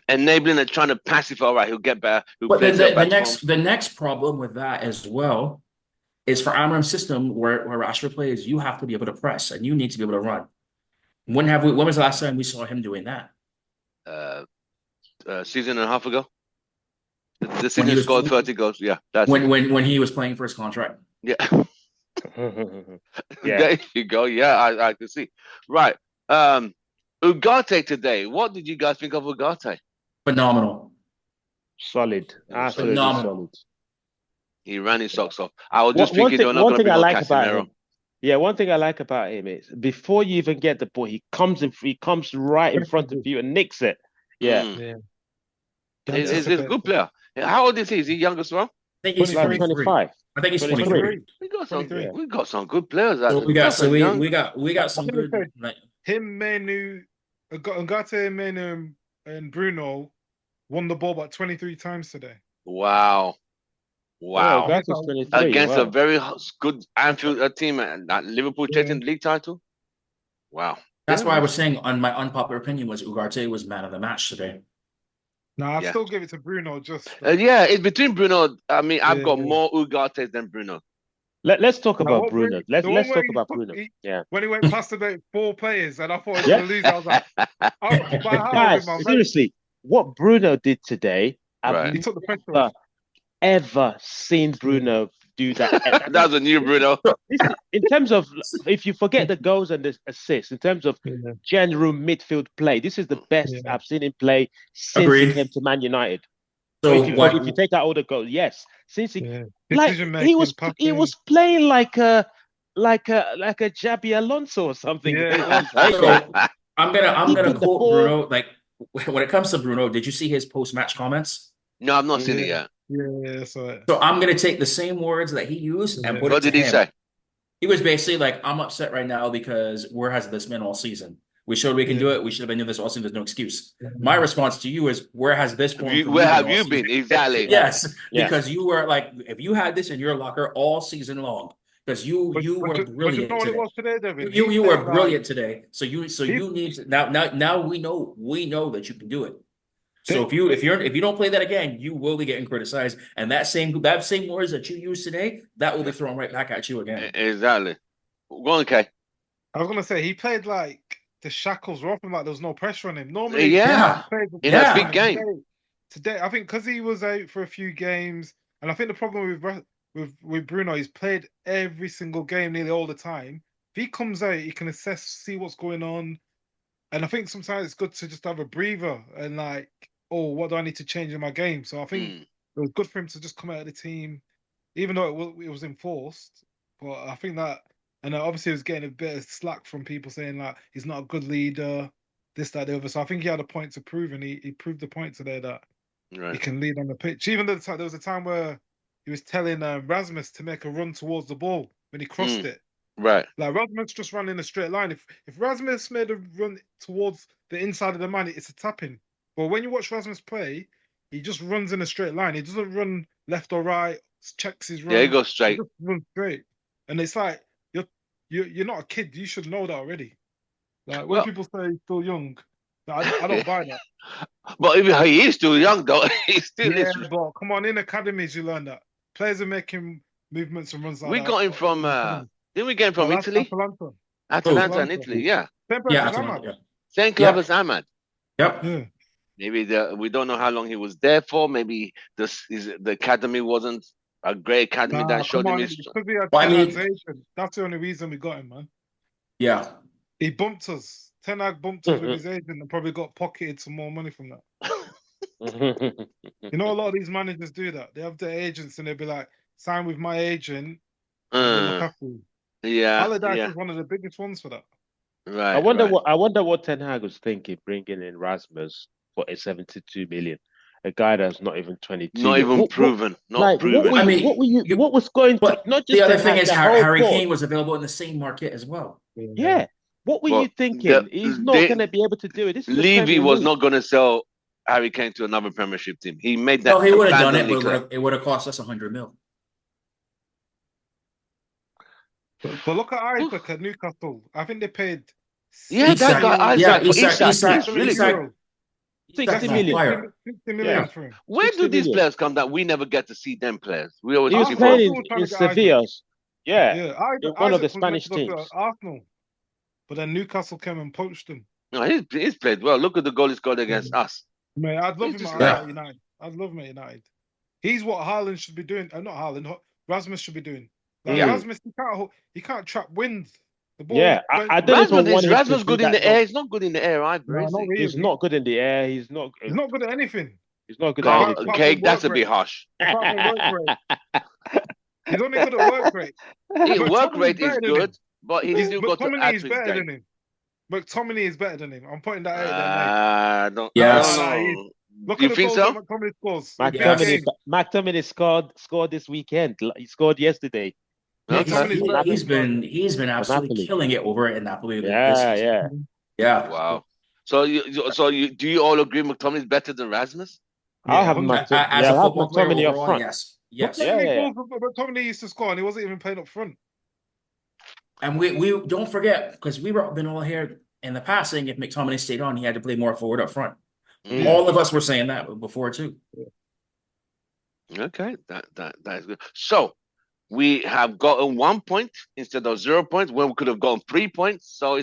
enabling and trying to pacify. All right, he'll get better. But the next problem with that as well is for Amram's system where Rashford plays, you have to be able to press and you need to be able to run. When was the last time we saw him doing that? Season and a half ago. The season scored 30 goals. Yeah, that's when he was playing for his contract. Yeah. There you go. Yeah, I can see. Right. Ugarte today. What did you guys think of Ugarte? Phenomenal. Solid. Absolutely solid. He ran his socks off. I was just thinking they're not going to be like Casemiro. Yeah, one thing I like about him is before you even get the ball, he comes right in front of you and nicks it. Yeah. He's a good player. How old is he? Is he young as well? I think he's 25. I think he's 23. We got some good players. We got some good. Him, Manu, Ugarte, Manu, and Bruno won the ball about 23 times today. Wow. Against a very good Anfield team at Liverpool chasing the league title. Wow. That's why I was saying on my unpopular opinion was Ugarte was man of the match today. No, I still give it to Bruno. It's between Bruno. I mean, I've got more Ugarte than Bruno. Let's talk about Bruno. Let's talk about Bruno. When he went past about 4 players and I thought he was going to lose, I was like, guys, seriously, what Bruno did today, he took the pressure. Ever seen Bruno do that? That's a new Bruno. In terms of, if you forget the goals and the assists, in terms of general midfield play, this is the best I've seen him play since he came to Man United. So if you take out all the goals, yes, since he was playing like a Xabi Alonso or something. I'm gonna quote Bruno. Like when it comes to Bruno, did you see his post-match comments? No, I've not seen it yet. Yeah, so I'm gonna take the same words that he used and put it to him. What did he say? He was basically like, "I'm upset right now because where has this been all season? We showed we can do it. We should have been doing this all season. There's no excuse." My response to you is, "Where has this been? Where have you been? Exactly." Yes, because you were like, if you had this in your locker all season long, because you were brilliant today. You were brilliant today. So you need to, now we know that you can do it. So if you don't play that again, you will be getting criticized, and that same words that you used today, that will be thrown right back at you again. Exactly. Go on, Kay. I was gonna say he played like the shackles were off him, like there was no pressure on him. Normally, in a big game. Today, I think because he was out for a few games, and I think the problem with Bruno, he's played every single game nearly all the time. If he comes out, he can assess, see what's going on. And I think sometimes it's good to just have a breather and like, what do I need to change in my game? So I think it was good for him to just come out of the team, even though it was enforced. But I think that, and obviously he was getting a bit of slack from people saying like he's not a good leader, this, that, the other. So I think he had a point to prove, and he proved the point today that he can lead on the pitch. Even though there was a time where he was telling Rasmus to make a run towards the ball when he crossed it. Right. Like Rasmus just ran in a straight line. If Rasmus made a run towards the inside of the man, it's a tapping. But when you watch Rasmus play, he just runs in a straight line. He doesn't run left or right, checks his run. Yeah, he goes straight. He just runs straight. And it's like you're not a kid. You should know that already. Like when people say he's still young, I don't buy that. But even he is still young though. He's still but come on, in academies you learn that. Players are making movements and runs like that. We got him from didn't we get him from Italy? Atalanta in Italy, yeah. Same club as Ahmad. Yep. Yeah. Maybe we don't know how long he was there for. Maybe the academy wasn't a great academy that showed him his. That's the only reason we got him, man. Yeah. He bumped us. Ten Hag bumped us with his agent and probably got pocketed some more money from that. You know, a lot of these managers do that. They have their agents and they'll be like, sign with my agent and we'll look Uh, after you. yeah, Allardyce yeah, is one of the biggest ones for that. right, right. I wonder what Ten Hag was thinking bringing in Rasmus for a 72 million, a guy that's not even 22 Not yet. even proven, not What proven. were I you, mean, what was going through, but not the just other Ten thing Hag, is the whole Harry board? Kane was available in the same market as well. Yeah. Yeah. What were you But thinking? He's not they going to be able to do it. This is the Levy Premier was League. not going to sell Harry Kane to another Premiership team. He made No, that he would have done it, abundantly but clear. it would have cost us 100 mil. But look at Isaac at Newcastle. I think they paid Yeah, 60 that Isak, guy million. yeah, Isaac, Isak, He's Isak, 60 really good. Isak, euros. 60 Isak's on 60, million. 60, fire. 60 million Yeah. for him. Where 60 do these million. players come that we never get to see them players? We always He was see Arsenal, playing football. Arsenal were trying in to get Isaac. Sevilla. Yeah. Yeah, In one of the Isaac was meant Spanish to go to teams. Arsenal, but then Newcastle came and poached him. No, he's played well. Look at the goal he scored against us. Mate, I'd love He's him just at like, United. I'd love him at United. He's what Haaland should be doing. Not Haaland, Rasmus should be doing. Like yeah. Rasmus, he can't trap wind. The ball Yeah. went. I don't even want him to Rasmus do good in that the job. air. He's not good in the air either, No, is not he? He's really. not good in the air. He's not Good at anything. he's not good at anything. Okay, from that's work a bit rate. harsh. Apart from work rate. He's only good at work rate. Work McTominay's rate is better than good, him. but he's still got to McTominay add is to his better game. than him. McTominay is better than him. I'm putting that out there, mate. I don't Yes. know. Look You at the think goals so? that McTominay scores. in big Yes. games. McTominay scored this weekend. He scored yesterday. Yeah, Okay. McTominay's better he's than been For absolutely Napoli. killing it over in Napoli this Yeah, season. yeah. Yeah. Wow. So do you all agree McTominay is better than Rasmus? I'll Yeah, have 100%. As a I'll have football player McTominay up overall, front. yes. Look Yes. how Yeah, many yeah. goals McTominay used to score, and he wasn't even playing up front. And we don't forget, because we were been all here in the past saying if McTominay stayed on, he had to play more forward up front. Mm. All of us were saying that before too. Okay, that is good. So we have gotten 1 point instead of 0 points when we could have gotten 3 points. So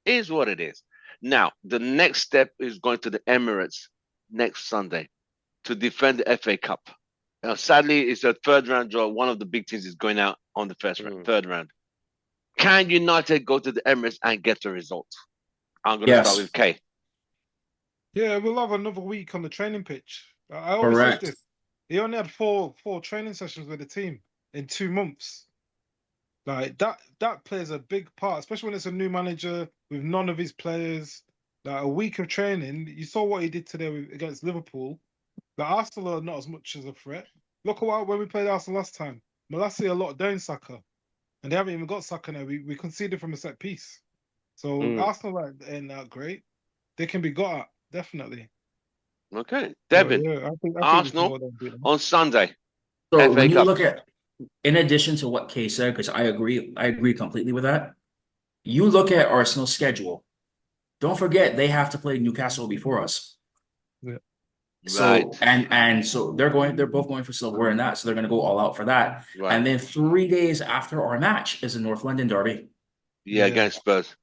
is what it is. Now the next step is going to the Emirates next Sunday to defend the FA Cup. Now, sadly, it's a third round draw. One of the big teams is going out on the third round. Can United go to the Emirates and get a result? I'm going to start with K. Yeah, we'll have another week on the training pitch. I always say Correct. this. He only had four training sessions with the team in 2 months. Like that plays a big part, especially when it's a new manager with none of his players. Like a week of training, you saw what he did today against Liverpool. Like Arsenal are not as much as a threat. Look at when we played Arsenal last time. Malacia locked down Saka, and they haven't even got Saka now. We conceded from a set piece. So Arsenal ain't that great. They can be got at, definitely. Okay, Devin. Yeah, I think Arsenal on Sunday. So FA when you Cup. look at, in addition to what Kay said, because I agree completely with that. You look at Arsenal's schedule. Don't forget they have to play Newcastle before us. Yeah. So Right. and so they're both going for silverware in that, so they're going to go all out for that. Right. And then 3 days after our match is the North London derby. Yeah, against Spurs.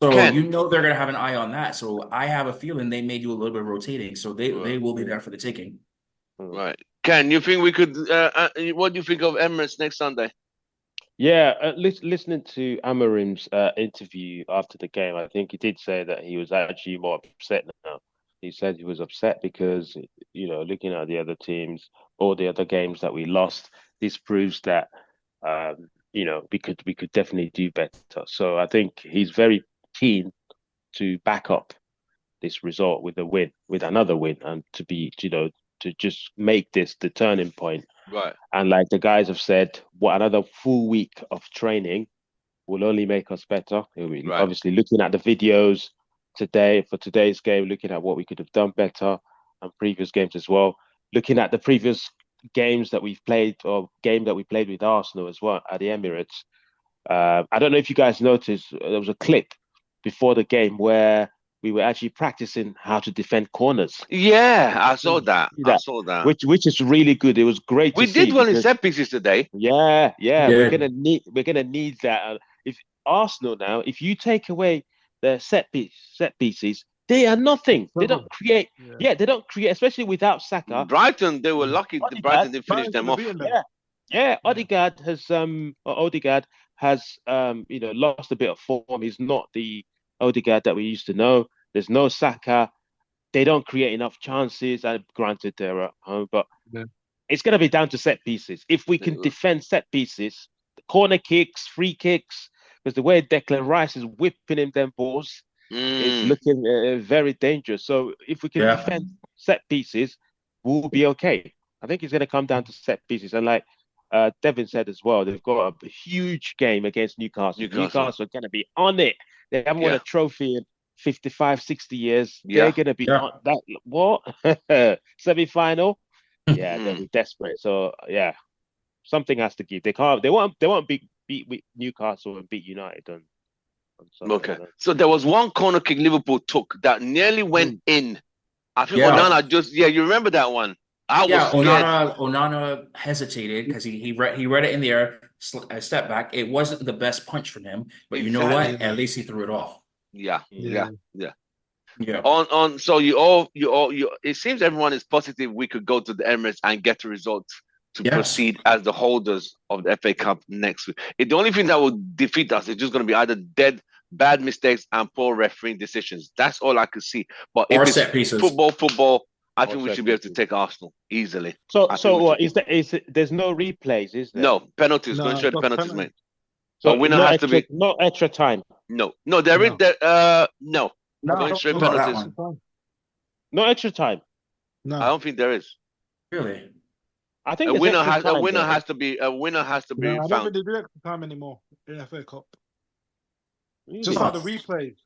So Ken. you know they're going to have an eye on that. So I have a feeling they may do a little bit of rotating. So they will be there for the taking. Right. Ken, you think we could? What do you think of Emirates next Sunday? Yeah, listening to Amarim's interview after the game, I think he did say that he was actually more upset now. He said he was upset because, looking at the other teams, all the other games that we lost, this proves that, we could definitely do better. So I think he's very keen to back up this result with a win, with another win, and to be, to just make this the turning point. Right. And like the guys have said, what another full week of training will only make us better. Obviously, looking at the videos for today's game, looking at what we could have done better and previous games as well. Looking at the previous games that we've played or game that we played with Arsenal as well at the Emirates. I don't know if you guys noticed, there was a clip before the game where we were actually practicing how to defend corners. Yeah, I saw that. Which is really good. It was great. We did well in set pieces today. Yeah. We're gonna need that. If Arsenal now, if you take away the set pieces, they are nothing. They don't create. Yeah, they don't create, especially without Saka. Brighton, they were lucky. Brighton didn't finish them off. Yeah. Odegaard has lost a bit of form. He's not the Odegaard that we used to know. There's no Saka. they don't create enough chances. And granted, they're at home, but Yeah. it's going to be down to set pieces. If we can defend set pieces, corner kicks, free kicks, because the way Declan Rice is whipping him them balls is looking very dangerous. So if we can defend set pieces, we'll be okay. I think it's going to come down to set pieces. And like Devin said as well, they've got a huge game against Newcastle. Newcastle are going to be on it. They haven't won a trophy in 55, 60 years. They're going to be on that. What? Semi-final? Yeah, they'll be desperate. So yeah, something has to give. They can't. They won't beat Newcastle and beat United on Sunday. Okay. So there was one corner kick Liverpool took that nearly went in. I think Onana you remember that one? I was scared. Onana hesitated because he read it in the air, step back. It wasn't the best punch from him, but you know what? At least he threw it off. Yeah. So you all it seems everyone is positive we could go to the Emirates and get a result to proceed as the holders of the FA Cup next week. The only thing that will defeat us is just going to be either bad mistakes and poor refereeing decisions. That's all I could see. But if it's set pieces. Football, I think we should be able to take Arsenal easily. So what is there's no replays, is there? No penalties. Don't show the penalties, mate. So winner has to be no extra time. No, there is no. Going straight penalties. No extra time. No, I don't think there is. Really? I think a winner has to be found. I don't think they do extra time anymore in FA Cup. Just like the replays.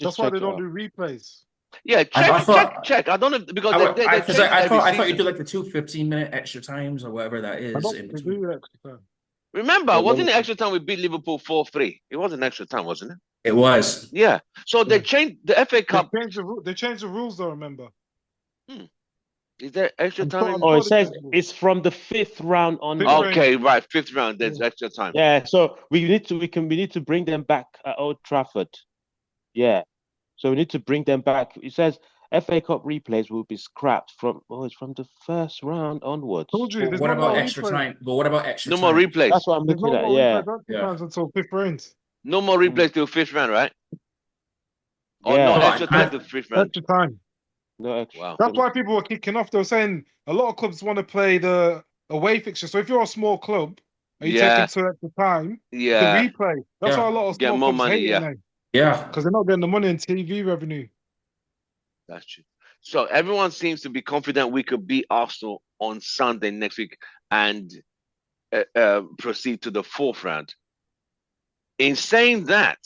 That's why they don't do replays. Yeah, check. I don't know because I thought you do like the 2 15-minute extra times or whatever that is. In between. Remember, wasn't it extra time we beat Liverpool 4-3? It wasn't extra time, wasn't it? It was. Yeah. So they changed the FA Cup. They changed the rules, though. Remember? Is there extra time? It says it's from the 5th round on. Okay, right, 5th round. There's extra time. Yeah. So we need to bring them back at Old Trafford. Yeah. So we need to bring them back. It says FA Cup replays will be scrapped from it's from the 1st round onwards. What about extra time? But what about extra time? No more replays. That's what I'm looking at. Yeah. Until 5th round. No more replays till 5th round, right? Or no extra time to 5th round. Extra time. No extra. Wow. That's why people were kicking off. They were saying a lot of clubs want to play the away fixture. So if you're a small club and you take it to extra time, the replay. That's why a lot of small more clubs money. hate it now. Yeah, because they're not getting the money in TV revenue. That's true. So everyone seems to be confident we could beat Arsenal on Sunday next week and proceed to the 4th round. In saying that,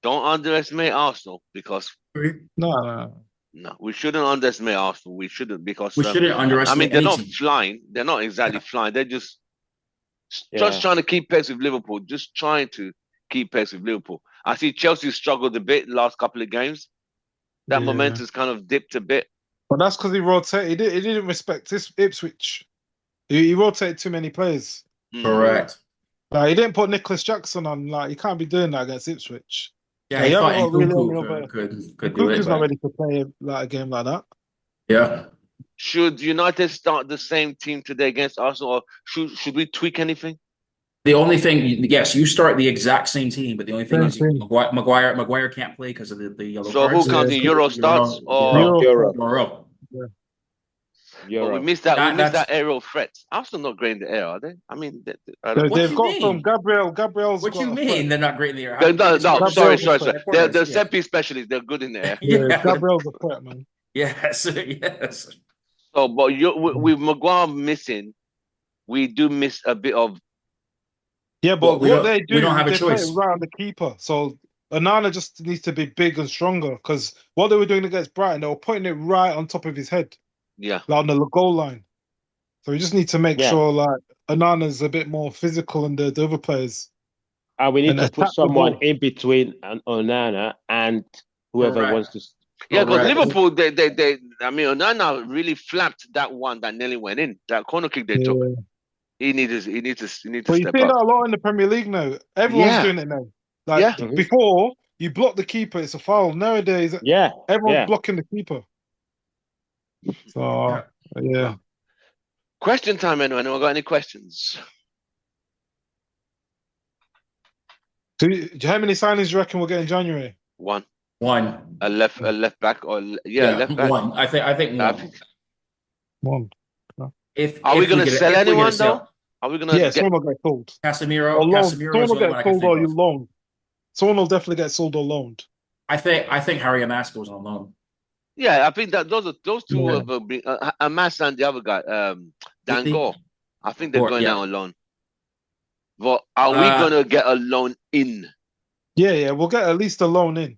don't underestimate Arsenal because no, we shouldn't underestimate Arsenal. We shouldn't because we shouldn't underestimate. They're not flying. They're not exactly flying. They're just trying to keep pace with Liverpool. Just trying to keep pace with Liverpool. I see Chelsea struggled a bit the last couple of games. That momentum's kind of dipped a bit. But that's because he rotated. He didn't respect Ipswich. He rotated too many players. Correct. Like, he didn't put Nicholas Jackson on. Like, he can't be doing that against Ipswich. Yeah, he thought Nkunku could do it. Nkunku's not ready to play like a game like that. Yeah. Should United start the same team today against Arsenal, or should we tweak anything? The only thing, yes, you start the exact same team, but the only thing is Maguire can't play because of the yellow card. So who comes in? Euro starts or Euro? Well, we missed that aerial threat. Arsenal not great in the air, are they? I mean, they've got some Gabriel's. What do you mean they're not great in the air? No, sorry. They're the set piece specialists. They're good in the air. Yeah, Gabriel's a threat, man. Yes. So, but with Maguire missing, we do miss a bit of. Yeah, but what they do, we don't have a choice. Play around the keeper. So Onana just needs to be big and stronger because what they were doing against Brighton, they were putting it right on top of his head. Yeah. Like on the goal line. So we just need to make sure like Onana's a bit more physical than the other players. And we need to put someone in between Onana and whoever wants to. Yeah, because Liverpool, they Onana really flapped that one that nearly went in. That corner kick they took. He needs to step up. You see that a lot in the Premier League now. Everyone's doing it now. Like before, you block the keeper, it's a foul. Nowadays, everyone's blocking the keeper. So Question time, anyone got any questions? How many signings do you reckon we'll get in January? One. One. A left back or left back. One. I think I one. think. One. Are we gonna sell if we get a anyone sale. though? Are we gonna Yeah, get? someone will get sold. Casemiro. Or loaned. Casemiro Someone is the will only get one I can sold think or you of. loaned. Someone will definitely get sold or loaned. I think Harry Amaska was on loan. Yeah, I think that those two Yeah. have been Amas and the other guy, Dango. I think they're going out on loan. But are we gonna get a loan in? Yeah, we'll get at least a loan in.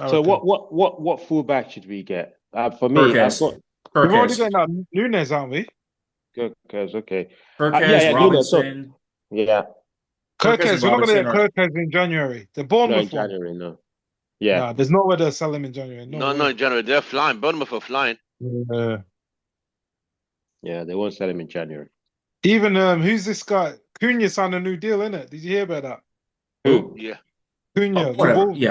So what fullback should we get? For me, Perkins. I've got We've already got that Nunes, aren't we? Kirkez, okay. Perkins, Robinson. Yeah. Kirkez, we're not going to get Kirkez in January. The Bournemouth no, in January, no. Yeah. Nah, there's nowhere to sell him in January. No, in January. They're flying. Bournemouth are flying. Yeah, they won't sell him in January. Even who's this guy? Cunha signed a new deal, innit? Did you hear about that? Who? Yeah. Cunha.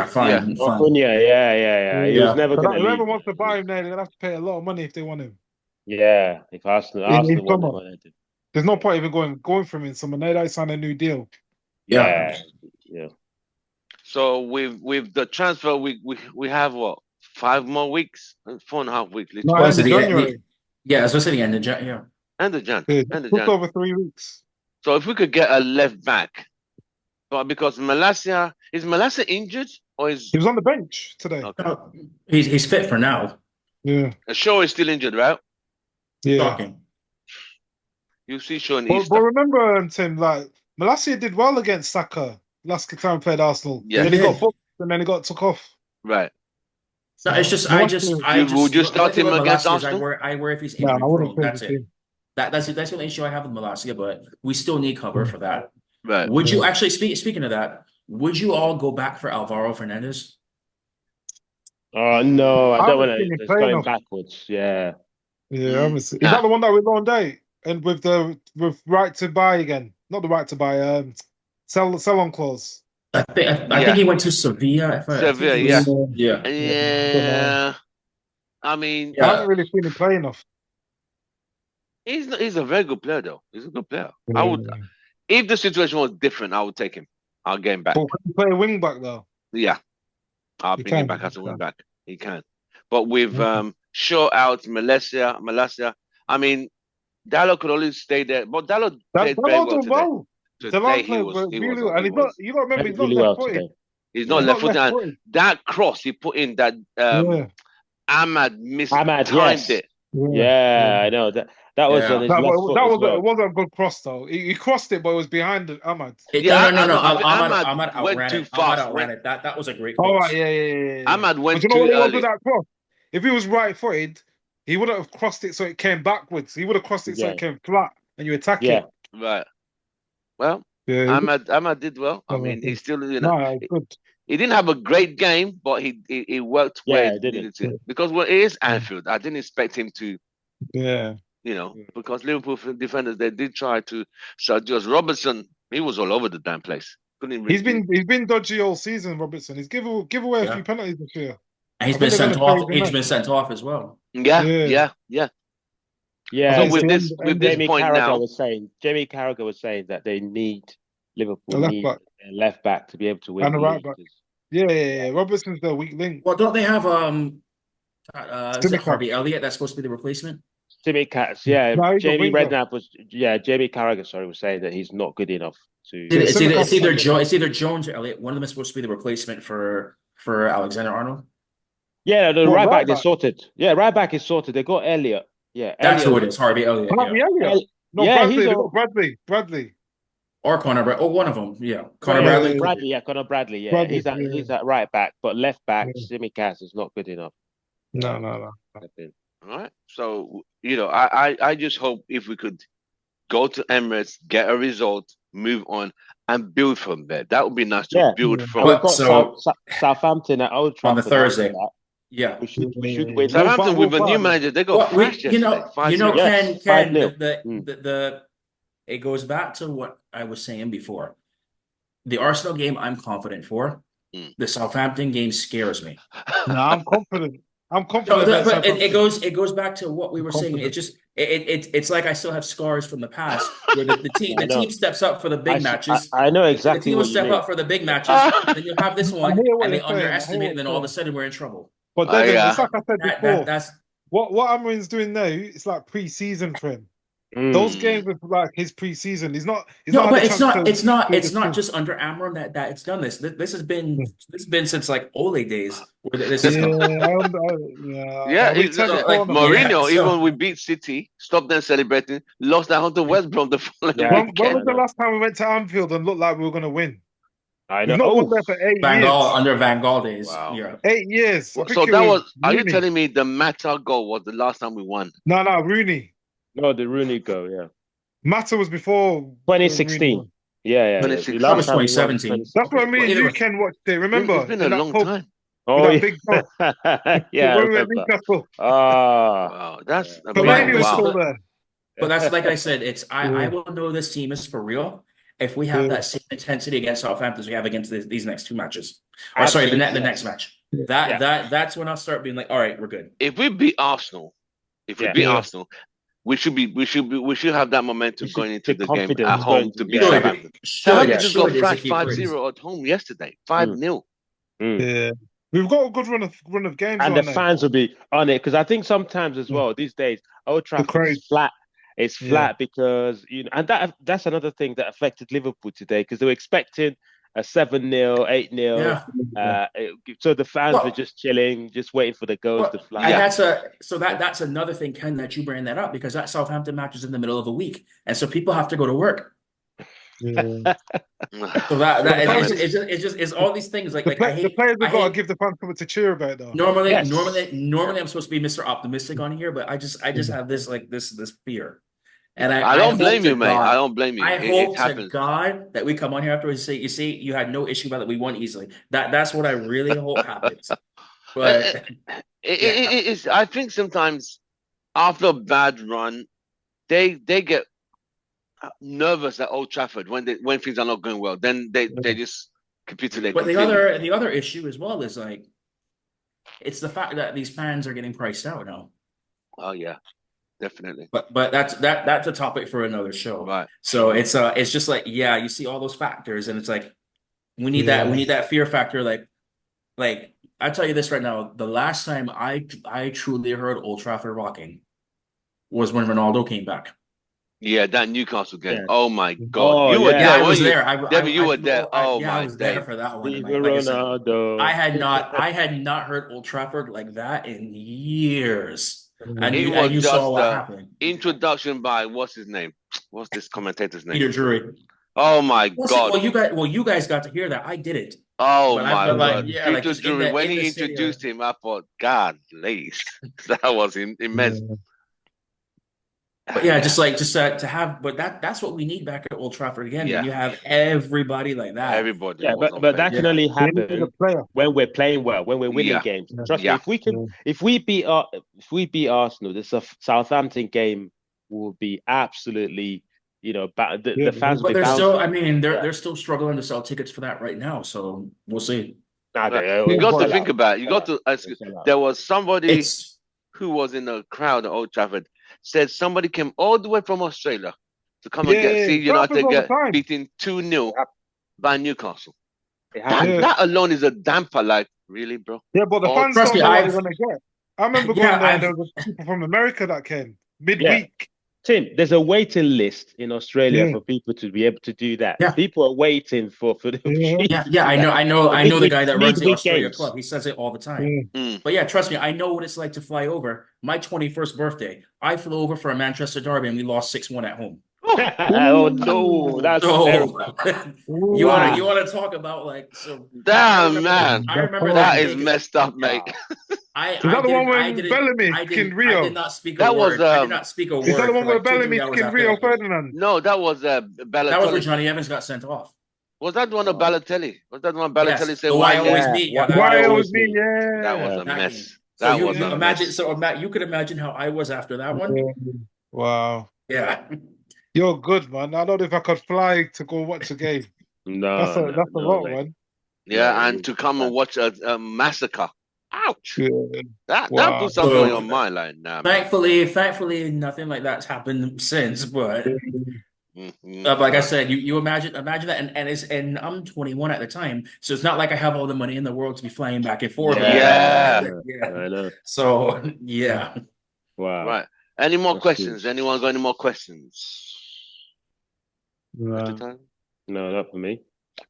Fine. Cunha, yeah. He was never going to leave. Whoever wants to buy him there, they're going to have to pay a lot of money if they want him. Yeah, if Arsenal want him. There's no point even going for him in summer. They signed a new deal. Yeah. So with the transfer, we have what, 5 more weeks, 4.5 weeks. No, end of January. Yeah, as I said, the end of January. End of Jan. Just over 3 weeks. So if we could get a left back, but because is Malacia injured or is he was on the bench today? Okay. He's fit for now. Yeah. Shaw is still injured, right? Yeah. Shocking. You see Shaw in But remember, Tim, like Malacia did well against Saka last time we played Arsenal. Yeah. And then he got booked and then he got took off. Right. No, it's just would you start him against Arsenal? I worry if he's injury prone. That's it. That's the only issue I have with Malacia, but we still need cover for that. Right. Would you actually speaking of that? Would you all go back for Alvaro Fernandez? No, I don't want to. It's going backwards. Yeah. Yeah, obviously. Is that the one that we loaned out? And with right to buy again? Not the right to buy. Sell on clause. I think he went to Sevilla. Sevilla, yeah. I mean, I haven't really seen him play enough. He's a very good player, though. He's a good player. I would, if the situation was different, I would take him. I'll get him back. But can he play a wing back though? Yeah, I'll bring him back as a wing back. He can. But with Shaw out, Malacia. I mean, Dalot could always stay there, but Dalot played very well today. Today he was really well. And you got to remember, he's not left-footed. He's not left-footed. And that cross he put in, that Ahmad mistimed it. Yeah, I know that. That was on his left foot as well. It wasn't a good cross though. He crossed it, but it was behind Ahmad. No. Ahmad went too fast. That was a great cross. Oh, right, yeah. Ahmad went too early. Was with that cross? If he was right-footed, he wouldn't have crossed it so it came backwards. He would have crossed it so it came flat, and you attack it. Right. Well, Ahmad did well. I mean, he still, good. He didn't have a great game, but he worked where he needed to. Because it is Anfield, I didn't expect him to. Yeah. Because Liverpool defenders, they did try to suggest Robertson. He was all over the damn place. He's been dodgy all season, Robertson. He's give away a few penalties this year. And he's been sent off. He's been sent off as well. Yeah. So with this Jamie point Carragher now, was saying that they need Liverpool a left back to be able to win. And a right back. Yeah. Robertson's the weak link. Well, don't they have Harvey Elliott that's supposed to be the replacement? Jamie Carragher was saying that he's not good enough to. It's either Jones or Elliott. One of them is supposed to be the replacement for Alexander-Arnold. Yeah, the right back is sorted. Yeah, right back is sorted. They got Elliott. Yeah, that's who it is. Harvey Elliott. Elliott. No, Bradley. Or Connor Bradley. Oh, one of them. Yeah, Connor Bradley. Connor Bradley. Yeah, he's at right back, but left back, Jimmy Cass is not good enough. No. All right. So, I just hope if we could go to Emirates, get a result, move on, and build from there. That would be nice to build from. We've got Southampton at Old Trafford on the Thursday. Yeah, we should win. Southampton with a new manager, they got Ken, it goes back to what I was saying before. The Arsenal game, I'm confident for. The Southampton game scares me. No, I'm confident. I'm confident that but Southampton. it goes back to what we I'm were saying. confident. It's like I still have scars from the past where the I team know. steps up for the big matches. I know The exactly team will what you step mean. up for the big matches, and then you'll have this I one, hear what and they you're saying. I hear underestimate, what and then you're all of a saying. sudden we're in trouble. But I Devin, it's like I said That before. that's What Amarin's doing now, it's like pre-season for him. Those Mm. games are like his pre-season. He's not no, had a but chance to build it's the not team. just under Amram that it's done this. This has been since like Ole days where this has Yeah, come. Yeah, we turned the So like corner, man. yeah, Mourinho, so even we beat City, stopped them celebrating, lost that home to West Brom the following Yeah, When weekend. was I the know. last time we went to Anfield and looked like we were going to win? I We've know. not won Oh, there for 8 Van Gaal years. under Van Gaal days. Wow. Yeah. 8 years. I So think it that was was, are you Rooney. telling me the Mata goal was the last time we won? No, Rooney. no, the Rooney goal, yeah. Mata was before Rooney 2016. won. Yeah. The 2016. That last was time we won 2017. 2016. That's Okay. when me Well, and either you, way. Ken, watched it. It's Remember? been a In that long pub time. with Oh, that yeah. big dog. Yeah, I When we were at remember. Newcastle. Ah, Wow, that's But Fellaini was wow. still there. but that's like I said, it's I Yeah. will know this team is for real if we have Yeah. that same intensity against Southampton as we have against these next two matches. Or sorry, absolutely. the next match. Yeah. That's when I'll start being like, all right, we're good. If we beat Arsenal, Yeah. Yeah. we should have that momentum Should- going into the the game at confidence home going to to- beat yeah. Southampton. Should Southampton just got is a thrashed key phrase. 5-0 at home yesterday. 5-0. Yeah. We've got a good run of games And on the now. fans will be on it because I think sometimes as Yeah. well these days Old crowd. Trafford's flat. It's Yeah. flat because and that's another thing that affected Liverpool today because they were expecting a 7-0, 8-0. Yeah. So the fans were Well- just chilling, just waiting for the goals to fly. And Yeah. that's another thing, Ken, that you bring that up because that Southampton match is in the middle of a week, and so people have to go to work. Yeah. So it's all these things like The I hate players I have got to hate give the fans something to cheer about, though. normally Yes. normally I'm supposed to be Mr. Optimistic on here, but I just have this like this fear. And I don't hope blame to you, mate. God- I don't blame you. I It hope to happens. God that we come on here afterwards and say, you see, you had no issue about that we won easily. That's what I really hope happens. But It's, I think sometimes after a bad run, they get nervous at Old Trafford when things are not going well. Then they just capitulate. But completely. the other issue as well is like it's the fact that these fans are getting priced out now. Oh yeah, definitely. But that's a topic for another show. Right. So it's just like you see all those factors and it's like we need that fear factor like I tell you this right now, the last time I truly heard Old Trafford rocking was when Ronaldo came back. Yeah, that Newcastle game. Yeah. Oh my God, Oh, you were yeah. there. I was weren't you? there. Debbie, you were flew- there. Oh I my was there days. for that one. And Viva like I said, Ronaldo. I had not heard Old Trafford like that in years. And It you, was and you just saw what a happened. Introduction by what's his name? What's this commentator's name? Peter Drury. Oh my God. Well, you guys got to hear that. I did it. Oh but my but like, God. yeah, like Peter just in Drury, when in he the city, introduced him, I thought, God, lace. That was immense. But yeah, just to have, but that's what we need back at Old Trafford again. Yeah. When you have everybody like that. Everybody Yeah, was on but that pace. can only They need happen a player. when we're playing well, when we're winning Yeah. games. Yeah. Trust Yeah. me, if we beat Arsenal, this Southampton game will be absolutely, the fans will But be they're bouncing. still, I mean, they're still struggling to sell tickets for that right now. So we'll see. Nah, You got to sell think out. about it. You got to ask. Sell out. There was somebody It's who was in the crowd at Old Trafford said somebody came all the way from Australia to come and see It happens United all the get time. beaten 2-0 by Newcastle. It That, happens. that alone is a damper. Like, really, bro? Yeah, but the Oh, fans trust don't me, know what I've- they're going to get. I remember Yeah, going there, I've- there was people from America that came midweek. Tim, there's a waiting list in Australia Yeah. for people to be able to do that. Yeah. People are waiting for the yeah, I know the guy that runs the midweek Australia games. club. He says it all the time. Yeah. Mm. But yeah, trust me, I know what it's like to fly over. My 21st birthday, I flew over for a Manchester derby and we lost 6-1 at home. Oh no, that's So terrible. you Wow. want to talk about like so? Damn, man. I remember That that is messed up, mate. I Is that the one I when didn't- Bellamy I skinned didn't- Rio? I did not speak a That word. was, I did not speak a word. Is that the one for where like 2-3 Bellamy hours skinned after Rio that game. Ferdinand? No, that was That was Balotelli. where Johnny Evans got sent off. Was that the one of Balotelli? Was that the one Balotelli Yes, said, the why why me? always me. Yeah, that- Why Why it always was me? me? Yeah. That was a that mess. game. That So was you a imagine. mess. So Matt, you could imagine how I was after that one. Wow. Yeah. You're good, man. I don't know if I could fly to go watch a game. No, That's a lot, mate. man. Yeah, Yeah, and to come and watch a massacre Ouch! Yeah. That Wow. puts something on So, your mind, like nah, man. thankfully, nothing like that's happened since. But like I Right. said, you imagine that, and I'm 21 at the time, so it's not like I have all the money in the world to be flying back and forth or anything like Yeah. that. Yeah. I know. So yeah. Wow. Right. Any more That's questions? huge. Anyone got any more questions? Mr. Wow. Tyler? No, not for me.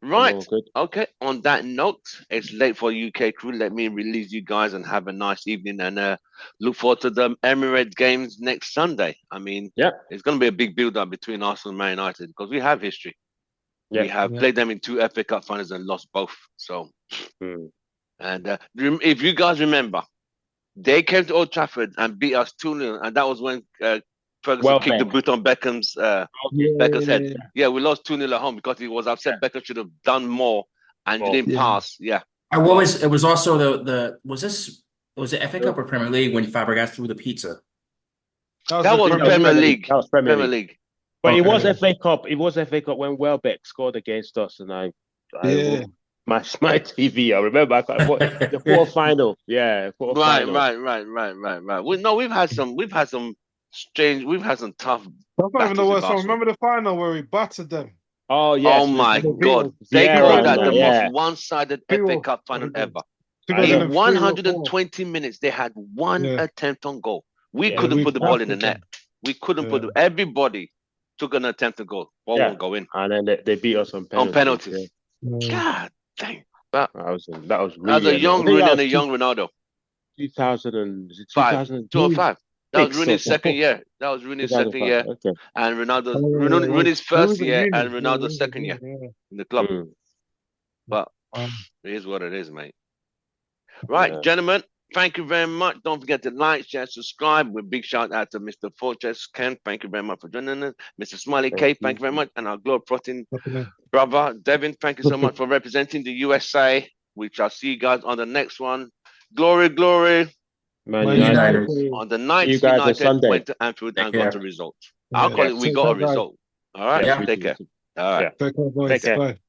Right. All good. Okay. On that note, it's late for UK crew. Let me release you guys and have a nice evening and look forward to the Emirates games next Sunday. I mean, Yep. it's going to be a big build-up between Arsenal and Man United because we have history. We Yep. have Yeah. played them in 2 FA Cup finals and lost both. So, Mm. and if you guys remember, they came to Old Trafford and beat us 2-0, and that was when Ferguson kicked the Welbeck. boot on Beckham's Becker's head. Yeah, we lost 2-0 at home because he was upset. Beckham should have done more and More. didn't Yeah. pass. Yeah. And what was it was also the was it FA Cup or Premier League when Fabregas threw the pizza? That was the Premier League. That was Premier Premier League. League. But it was Okay. FA Cup. It was FA Cup when Welbeck scored against us, and I Yeah. my TV. I remember the quarterfinal. Yeah, Right, quarterfinal. right. We've had some strange, we've had some tough That's not even the battles with worst one. Arsenal. Remember the final where we battered them? Oh yes, Oh my with God. They Vieira called and that the that, most yeah. one-sided FA 2-0. Cup final ever. I know. In 2003 or 4. 120 minutes, they had one Yeah. attempt on goal. We Yeah, couldn't we put the ball in the battered net. them. We couldn't Yeah. everybody took an attempt to goal. Ball Yeah. won't go in. And then they beat us on On penalties. penalties. Yeah. God dang. But That was as really a annoying. young I think Rooney that and a was young Ronaldo. 2000 is it 5, 2002? 2005. That was 6 Rooney's or second year. That was Rooney's second 2005. year. Okay. And Oh, Rooney's when we first was at year uni. and Yeah, Ronaldo's second year yeah. in the club. Mm. But Um, it is what it is, mate. Right, Yeah. gentlemen, thank you very much. Don't forget to like, share, subscribe. With big shout out to Mr. Fortress Ken. Thank you very much for joining us. Mr. Smiley K, thank you very much. And our Globetrotting brother, Devin, thank you so much for representing the USA. We shall see you guys on the next one. Glory, glory. Man Man United. United. On the See night, you guys on United Sunday. went to Anfield Take and got a care. result. Yeah. I'll call it, we Take got care, a guys. result. All right, Yeah. Yeah. take care. All right. Yeah. Take care, boys. Take care. Bye.